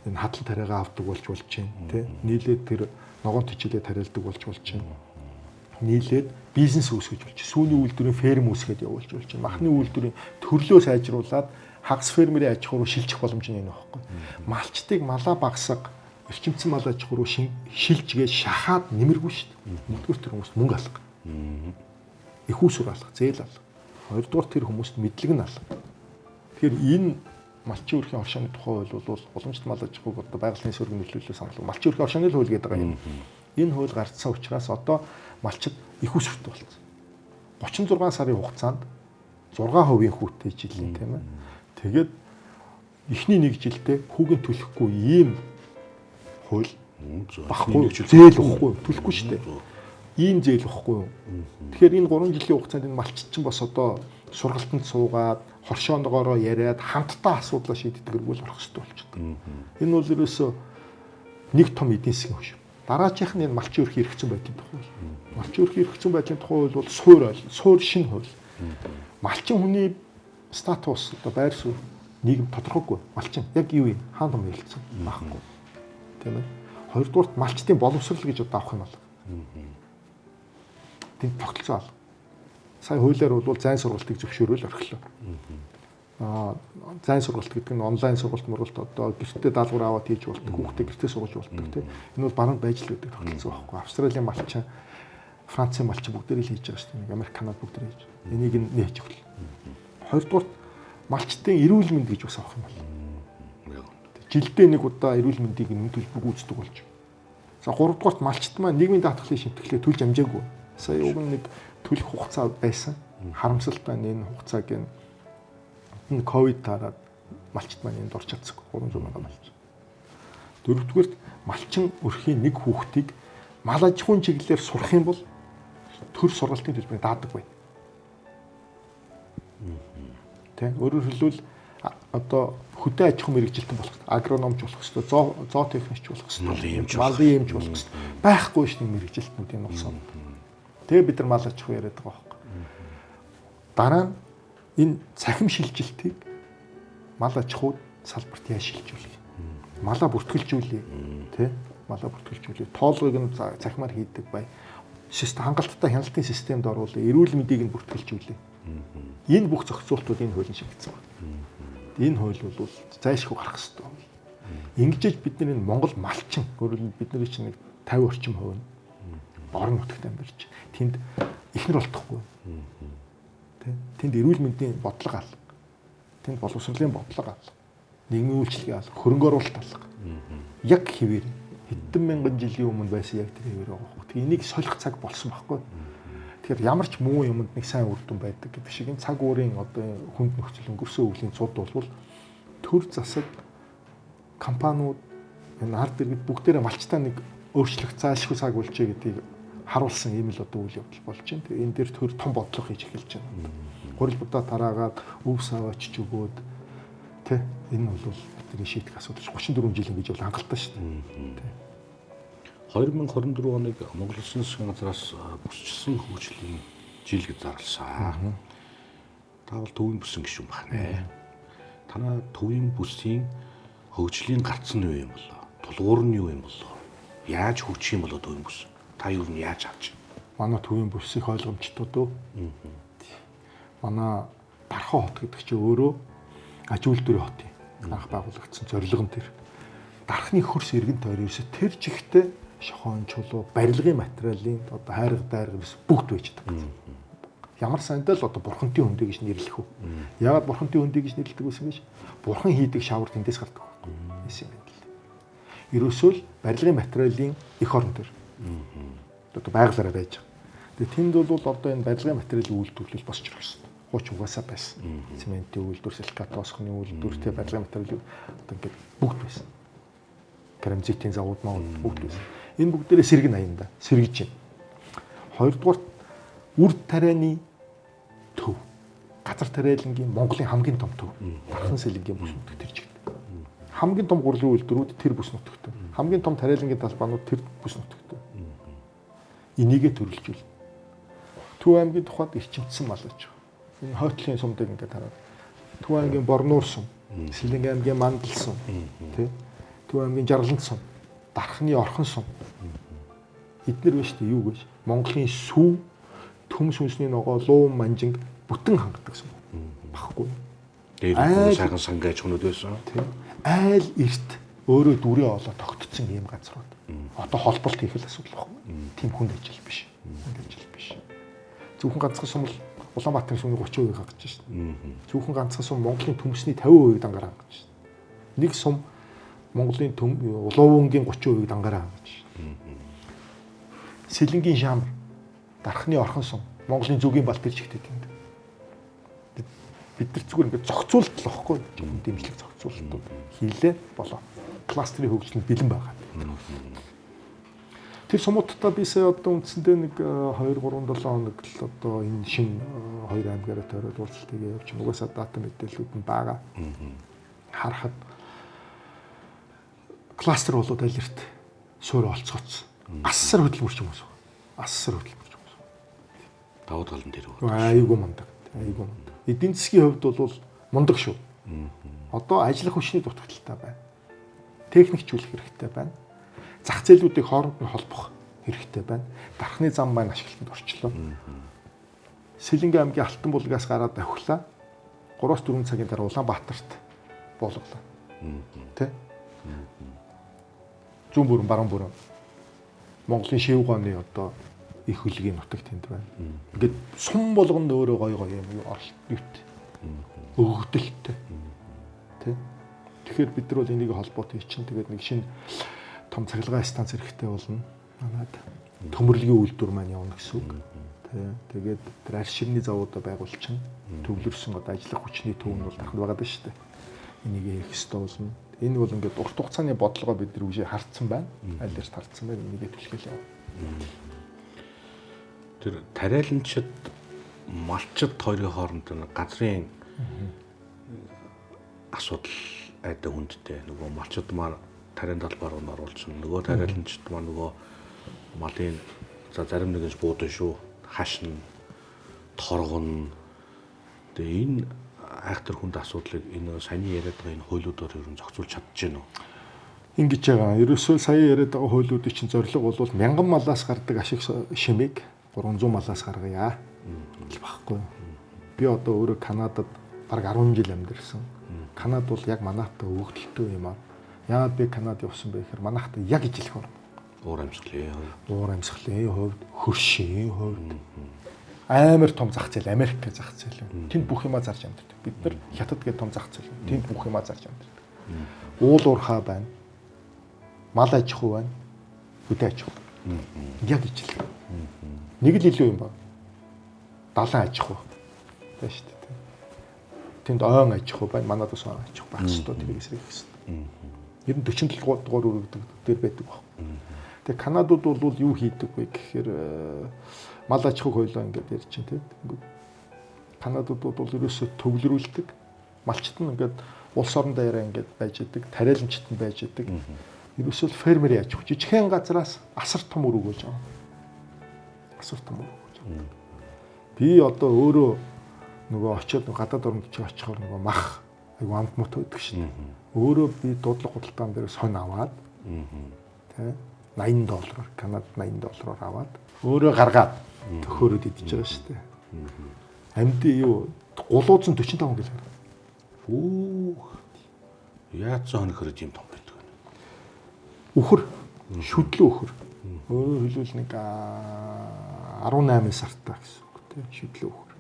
энэ хадал тариагаа авдаг болж чинь, тий. Нийлээд тэр ногоон төчөлөө тариалдаг болж чинь. Нийлээд бизнес үүсгэж болж чинь. Сүүний үйлдвэрийн ферм үүсгэж явуулж чинь. Махны үйлдвэрийн төрлөө сайжруулад хагас фермерийн аж ахуй руу шилжих боломж нь энэ байхгүй. Малчтыг малаа багсаг эрчимцэн мал аж ахуй руу шилжгээд шахаад нэмэргүй шүү дээ. Нэгдүгээр тэр хүмүүст мөнгө алга. Их усүр алга, зээл алга. Хоёрдугаар тэр хүмүүст мэдлэг нь алга. Тэгэхээр энэ малчин өрхийн оршооны тухай хууль бол уламжлалт мал аж ахуйг одоо байгалийн сөрөг нөлөөлөлөөс хамгаалах малчин өрхийн оршооны хууль гэдэг байгаа юм. Энэ хууль гарцсан учраас одоо малчид их усүртэй болсон. 36 сарын хугацаанд 6% хүүтэй жилийн тийм ээ. Тэгээд эхний нэг жилдээ хүүгийн төлөхгүй ийм хууль багхгүй зээл өгөхгүй төлөхгүй шүү дээ. Ийм зээл өгөхгүй. Тэгэхээр энэ 3 жилийн хугацаанд энэ малчид чинь бас одоо сургалтанд суугаад хоршоонгоороо яриад хамтдаа асуудлаа шийддэг эргүүл орох хэрэгтэй болчихдог. Энэ бол ерөөсөө нэг том эдийн засгийн хөш. Дараачих нь энэ малчин өрхийн эрх зүйн байдлын тухай. Малчин өрхийн эрх зүйн байдлын тухай бол суур шинэ хууль. Малчин хүний статус одоо байр суурь нийгэм тодорхойгүй. Малчин яг юу юм? Хаана том ярилцсан? Багхгүй. Тийм ээ. Хоёрдугаарт малчтын боловсрол гэж одоо авах юм бол. Тэнд тогтолцоо ал. Сая хуулиар бол зайн сургалтыг зөвшөөрөл орхилоо. Зайн сургалт гэдэг нь онлайн сургалт мөрөлт одоо гэртээ даалгавар аваад хийж болдог, хүүхдээ гэртээ суугаж болдог тийм. Энэ бол баруун байж л үүдэг тогтолцоо байхгүй. Австралийн малчин, Францын малчин бүгдээрээ л хийж байгаа шүү дээ. Америк, Канада бүгдээрээ хийж. Энийг нээж өгөл. Хоёрдугаар малчтын эрүүл мэнд гэж бас авах юм байна. Жилдээ нэг удаа эрүүл мэндийг нэмэлт төлбөр гүйцэтгэх болж. За 3 дугаарт малчт маань нийгмийн даатгалын шимтгэлээ төлж амжаагүй. Сая уг нь нэг төлөх хугацаа байсан. Харамсалтай нь энэ хугацааг энэ ковид тараад малчт маань энд орч чадсаг 300 мянган малч. 4 дугаарт малчин өрхийн нэг хүүхдийг мал аж ахуйн чиглэлээр сурах юм бол төр сургалтын төлбөрийг даадаг байна. Тэ өөрөөр хэлбэл одоо хөдөө аж ахуйн мэрэгжилтэн болох, агрономч болох хэвээр, зоотехникч болох хэвээр, малын эмч болох хэвээр байхгүй шүү дээ мэрэгжилтнүүдийн улсууд. Тэгээ бид нар мал аж ахуй яриад байгаа байхгүй. Дараа нь энэ цахим шилжилтийг мал аж ахуйд салбарт яаж шилжүүлэх? Малаа бүртгэлжүүлээ, тэ? Малаа бүртгэлжүүлээ. Тоолгыг нь цахимаар хийдэг бай. Хангалттай хяналтын системд оруулах, эрүүл мэндийг нь бүртгэлжүүлээ. Энэ бүх зохицуултууд энэ хуулийн шигдсэн байна. Энэ хууль бол зайлшгүй гарах хэрэгтэй. Ингэж бидний энэ Монгол малчин өөрөлд бидний чинь нэг 50 орчим хувь нь орон нутагт амьдарч тэнд ихнэр болтохгүй. Тэ? Тэнд эрүүл мэндийн бодлого алга. Тэнд боловсролын бодлого алга. Нийгмийн үйлчлэгээ алга, хөрөнгө оруулалт алга. Яг хэвээр хэдэн мянган жилийн өмнө байсан яг тэр хэвээр байгаа байхгүй. Тэгээ энийг солих цаг болсон байхгүй. Тэгэхээр ямар ч муу юмд нэг сайн үр дүн байдаг гэдэг шиг энэ цаг уурын одоо хүнд нөхцөл өнгөрсөн өвлийн цуд бол төр засаг компаниуд энэ ард иргэд бүгдээрээ малчтаа нэг өөрчлөх зайлшгүй цаг болжээ гэдгийг харуулсан ийм л одоо үйл явдал болж байна. Тэгээ энэ дээр төр том бодлого хийж эхэлж байна. Гурил будаа тараагаад өв саваач ч өгөөд тэ энэ бол бидний шийдэх асуудал 34 жил ингэж бол хангалттай шүү дээ. 2024 оныг Монгол Улсын засгийн газраас бүсчилсэн хөгжлийн жил гэж зарласан. Та бол төвийн бүсийн гишүүн байна. Танаа төвийн бүсийн хөгжлийн гарцсан нь юу юм болоо? Тулгуур нь юу юм болоо? Яаж хөгжих юм болоо төвийн бүс? Та юу нь яаж авч? Манай төвийн бүс их ойлгомжтой. Манай Дархан хот гэдэг чинь өөрөө аж үйлдвэрийн хот юм. Анх байгуулагдсан зорилго нь тэр. Дархны хөрс иргэн тойр ерөөсө тэр жигтэй шохон чулуу барилгын материалын одоо хайрга дайрга биш бүгд байж байгаа. Ямар сандал одоо бурхантын хөндөө гэж нэрлэх үү? Яагаад бурхантын хөндөө гэж нэрлэдэг вэ гэж? Бурхан хийдэг шавар тэндээс гардаг байхгүй. Эсэм байна л. Ерөөсөө л барилгын материалын эх орон төр. Одоо байгалаараа байж байгаа. Тэгээ тэнд бол одоо энэ барилгын материалын үйлдвэрлэл босч ирсэн. Хууч угаасаа байсан. Цементийн үйлдвэр, силикат тоосхны үйлдвэр, тэ барилгын материал одоо ингээд бүгд байсан. Керамзитийн завод маа бүгд байсан. Энэ бүгдээрээ сэргэн аяанда сэргэж байна. Хоёрдугаар үр тарианы төв. Газар тариалангийн Монголын хамгийн том төв. Дархан сэлэнгийн бүс нутагт тэр чигт. Хамгийн том гурилан үйлдвэрүүд тэр бүс нутагт. Хамгийн том тариалангийн талбаанууд тэр бүс нутагт. Энийгээ төрөлжүүл. Төв аймгийн тухайд эрчимдсэн мал аж. Энэ хойтлын сумдаг ингээд хараад. Төв аймгийн Борнуур сум, Сэлэнг аймгийн Мандал сум, тэ? Төв аймгийн Жаргалант сум, Дархны Орхон сум. Эднэр биш үү юу гэж? Монголын сүв, төм сүнсний ногоо, луун, манжинг бүтэн хангадаг сум. Багхгүй. Дээр сайхан сангаж хүнүүд байсан. Тийм. Айл эрт өөрөө дүрээ олоо тогтцсон ийм газрууд. Одоо холболт хийх л асуудал баггүй. Тийм хүнд ажил биш. Хүнд ажил биш. Зөвхөн ганцхан сум л Улаанбаатарын сүмний 30% хангаж шин. Зөвхөн ганцхан сум Монголын төмсний 50% дангаараа хангаж шин. Нэг сум Монголын улуунгийн 30% дангаараа хангаж шин. Сэлэнгийн Шамар, Дархны Орхон сум, Монголын зүгийн Балт ирчигтэй тэнд. Бид нар зүгээр ингээд зохицуулалт л واخгүй. Дэмжлэг зохицуулалтууд хийлээ болоо. Кластерын хөгжил нь бэлэн байгаа. Тэр сумуудтай би сая одоо үндсэндээ нэг 2-3-7 хоног л одоо энэ шин 2 аймгаараа тойроод уулзалтыг явуулж угаасаа дата мэдээлэлүүд нь байгаа. Харахад кластер болоод алерт суурь олцгоцсон. Асар хөдөлмөрч хүмүүс. Асар хөдөлмөрч хүмүүс. Давуу тал нь тэр үү. Айгуу мундаг. Айгуу мундаг. Эдийн засгийн хувьд бол мундаг шүү. Одоо ажиллах хүчний дутагдaltaй байна. Техникчүүлэх хэрэгтэй байна. Зах зээлүүдийг хооронд нь холбох хэрэгтэй байна. Дархны зам маань ашиглалтанд орчлоо. Сэлэнгийн аймгийн Алтан булгаас гараад авхлаа. 3-4 цагийн дараа Улаанбаатарт буулгалаа. Тэ? Зүүн бүрэн, баруун бүрэн. Монголын Шивгооны одоо их хөлгийн нутаг тэнд байна. Ингээд сум болгонд өөрөө гой юм оролт юут. Өгөгдөлттэй. Тэ? Тэгэхээр бид нар бол энийг холбоот хийчин тэгээд нэг шинэ том цахилгаан станц хэрэгтэй болно. Манайд төмөрлөгийн үйлдвэр маань явна гэсэн үг. Тэгээд тэр арь ширний завуудаа байгуулчихна. Төвлөрсөн одоо ажиллах хүчний төв нь бол дарахад байгаа даа шүү дээ. Энийг хийх ёстой болно. Энэ бол ингээд урт хугацааны бодлогоо бид нар үгүй хардсан байна. Аль эрт хардсан байна. Энийг түлхэл яв. Тэр тариаланчид малчид хоёрын хооронд газрын асуудал айдаг хүндтэй. Нөгөө малчид маань тариан талбаар нь оруулчихна. Нөгөө тариаланчид маань нөгөө малын за зарим нэгж буудан шүү. Хашна, торгоно. Тэгээ энэ айхтар хүнд асуудлыг энэ саяны яриад байгаа энэ хуулиудаар ер нь зохицуулж чадчихэв үү? Ингэж байгаа. Ерөөсөө сая яриад байгаа хуулиудын чинь зорилго бол 1000 малаас гардаг ашиг шимийг 300 малаас гаргая гэх байхгүй. Би одоо өөрөө Канадад бараг 10 жил амьдэрсэн. Канад бол яг манайтай өвгдөлтөө юм аа. Яагаад би Канад явсан бэ гэхээр манайтай яг ижилхэн уур амьсгалын хувьд, хөршийн хувьд амар том зах зээл, Америк гэх зах зээл. Тэнд бүх юмаа зарж амьдардаг. Бид нар хятад гэх том зах зээл. Тэнд бүх юмаа зарж амьдардаг. Уул уурхай байна. Мал аж ахуй байна. Хөдөө аж ахуй. Яг ижилхэн. Нэг л илүү юм ба. Далайн аж ахуй. Тэ шүү дээ. Тэнд ойн аж ахуй байна. Манайд бас ойн аж ахуй байх ёстой. Тэр эсрэг гэсэн. Ер нь 47 дугаар үргэлдэг дээр байдаг баг. Тэгээ Канадууд бол юу хийдэг вэ гэхээр мал аж ахуй хуулиа ингээд ярьж чинь тийм. Канадууд бол ерөөсөө төвлөрүүлдэг. Малчт нь ингээд улс орон дээрээ ингээд байж идэг, тариаланчт нь байж идэг. Ерөөсөө фермерийн аж ахуй жижигхэн газраас асар том үр өгөөж байгаа. Асар том үр өгөөж байгаа. Би одоо өөрөө нөгөө очиод гадаад орнд очихоор нөгөө мах айгу амт мот өгдөг шин. Өөрөө би дуудлага худалдаан дээр сонь аваад тий $80, Канад $80 аваад өөрөө гаргаад төхөөрөд идэж байгаа шүү дээ. Амьд юу 345 кг. Яаж зөөнөх хэрэг юм том байдаг вэ? Үхэр, шүдлэн үхэр. Өөрөөр хэлбэл нэг 18 сартаа гэсэн үг тий шүдлэн үхэр.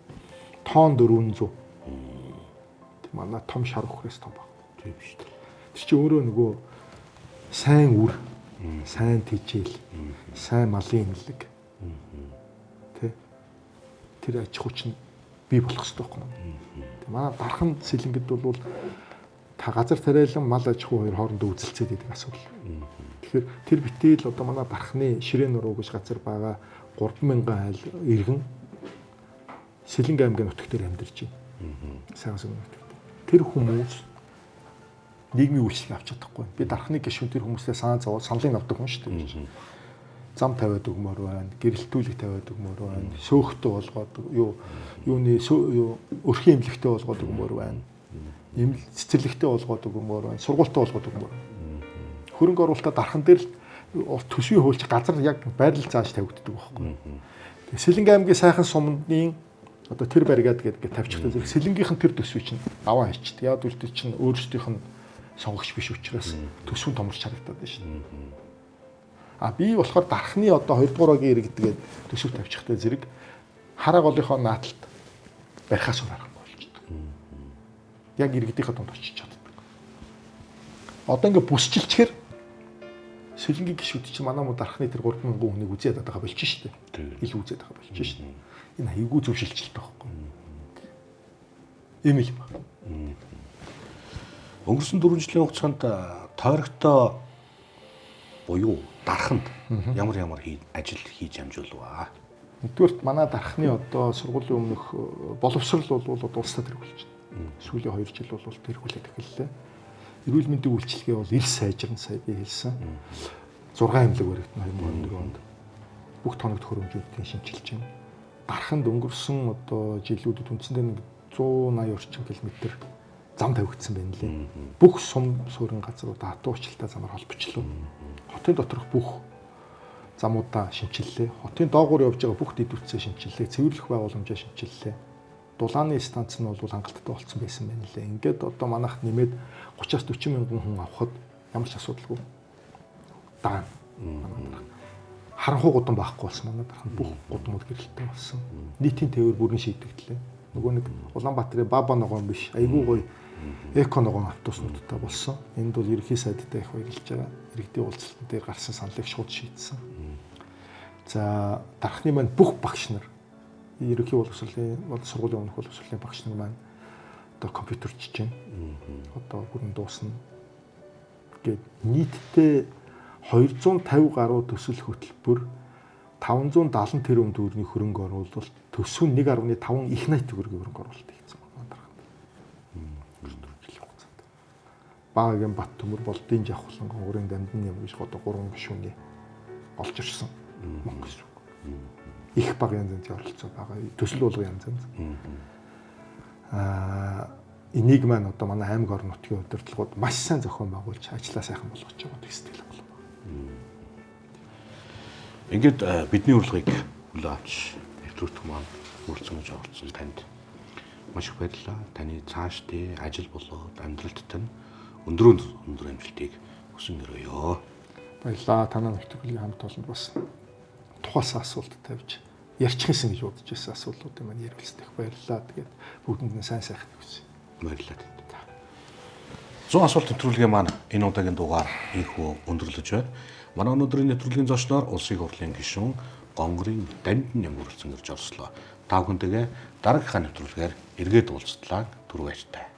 Тоон 400. Тэг манай том шар үхрээс том баг. Тийм шүү дээ. Тэр чинь өөрөө нөгөө сайн үр, сайн тэжээл, сайн малын имлэг. Тэ. Тэр аж ахуй чинь бий болох хэрэгтэй байхгүй юу? Тэг манай дархан сэлэнгэд бол та газар тариалан мал аж ахуй хоёр хоорондоо үзэлцээд байдаг асуудал. Тэгэхээр тэр битэл одоо манай дархны ширээн нуруу гэж газар байгаа 3000 айл иргэн Сэлэнгэ аймгийн нутаг дээр амьдарч байна. Сайхан сүм нутаг. Тэр хүмүүс нийгмийн үйлчлэг авч чадахгүй. Би дархны гишүүн тэр хүмүүсээ саналыг авдаг хүн шүү дээ. Зам тавиад өгмөр байна, гэрэлтүүлэг тавиад өгмөр байна, сөөхтөө болгоод юуны өрхийн имлэгтэй болгоод өгмөр байна. Цэцэрлэгтэй болгоод өгмөр байна, сургуультай болгоод өгмөр байна. Хөрөнгө оруулалтаа дархан дээр л төсвийн хуульч газар яг байрлал зааж тавигддаг байхгүй. Тэгээ Сэлэнгэ аймгийн сайхан сумны одоо тэр баригад гэдэг тавьчихсан зэрэг Сэлэнгийнхэн тэр төсвийг чинь аваа хийчихдээ. Яг үл чинь өөрсдийнх нь сонгогч биш учраас төсвөн томорч харагдаад байна шин. А би болохоор дархны одоо 2 дугаар огийн иргэдгээд төсөв тавьчихтай зэрэг хараа голынхоо нааталт барихаас унаарах болчихдог. Яг иргэдийнхээ донд очиж чаддаг. Одоо ингээ бүсчилчээр Сэлэнгийн гишүүд чинь манай муу дархны тэр 3000 хүнийг үзээд байгаа болчих шүү дээ. Ил үзээд байгаа болчих шүү дээ. Энэ аягүй зөв шилжилт байхгүй. Ийм л ба. Өнгөрсөн 4 жилийн хугацаанд тойрогтой буюу дарханд ямар ажил хийж амжуулваа. Нэгдүгээрт манай дархны одоо сургуулийн өмнөх боловсрал бол одоо улсад тэргүүлж байна. Сүүлийн 2 жил бол тэргүүлээд эхэллээ. Эрүүл мэндийн үйлчилгээ бол ил сайжирна сая би хэлсэн. 6 эмнэлэг баригдана 2024 онд. Бүх тоногт хөрөмжүүдийн шинжилж байна. Дарханд өнгөрсөн одоо жилүүдэд үндсэндээ 180 орчим километр зам тавигдсан байна лээ. Бүх сум суурин газрууд хатуу уучлалтай замаар холбочлоо. Хотын доторх бүх замуудаа шинчиллээ. Хотын доогуур явж байгаа бүх дэд үтсээ шинчиллээ. Цэвэрлэх байгууламжаа шинчиллээ. Дулааны станц нь бол хангалттай болсон байсан байна лээ. Ингээд одоо манайх нэмээд 30-аас 40 мянган хүн авахд ямар ч асуудалгүй. Даан. Харанхуй гудам байхгүй болсон манай дархан бүх гудамуд гэрэлтэй болсон. Нийтийн тээвэр бүрэн шийдэгдлээ. Нөгөө нэг Улаанбаатарын баба ногоон биш. Айгүй гоё эко ногоон автобуснуудтай болсон. Энд бол ерөнхий сайдтай их баярлж байгаа. иргэдийн уулзалтын дээр гарсан саналыг шууд шийдсэн. За дарахны маань бүх багш нар ерөнхий боловсролын сургуулийн өмнөх боловсролын багш нар маань одоо компьютерчж байна. Одоо бүрэн дуусна. Гэт нийтдээ 250 гаруй төсөл хөтөлбөр 570 тэрбум төгрөгийн хөрөнгө оруулалт төсөв 1.5 их найт төгрөгийн хөрөнгө оруулалт хийсэн байна дарахад. Багагийн Баттөмөр болдын Жавхлан гурийн Дамдын юм гэж одоо 3 гишүүний олж ирсэн мөнгө гэсэн үг. Их баг янз янзын оролцоо байгаа. Төсөл болго янз янз. Энийг маань одоо манай аймаг орон нутгийн удирдлагууд маш сайн зохион байгуулж ажиллаа сайхан болгож байгаа гэх сэтгэл байна. Ингээд бидний урилгыг хүлээн авч нэвтрүүлэх маань хүрцэн гэж оролцсон танд маш их баярлалаа. Таны цаашдын ажил болоод амьдралд тань өндөр амжилтыг хүсэн өрөөё. Баярлалаа. Танай нэвтрүүлгийн хамт олонд бас тухайн асуулт тавьж ярьчихсан гэж бодож байсан асуултуудыг маань ярилцдаг. Баярлалаа. Тэгээд бүгдэнд нь сайн сайхан хүсье. Баярлалаа. 100 асуулт нэвтрүүлгийн маань энэ удаагийн дугаар ийхүү өндөрлөж байна. Манай өнөөдрийн нэвтрүүлгийн зочноор улсын хурлын гишүүн Гонгорын Дамдын нэмэрсэн ирж орслоо. Та бүхэнтэйгээ дараагийнхаа нэвтрүүлгээр эргээд уулзтлаа. Түр баяртай.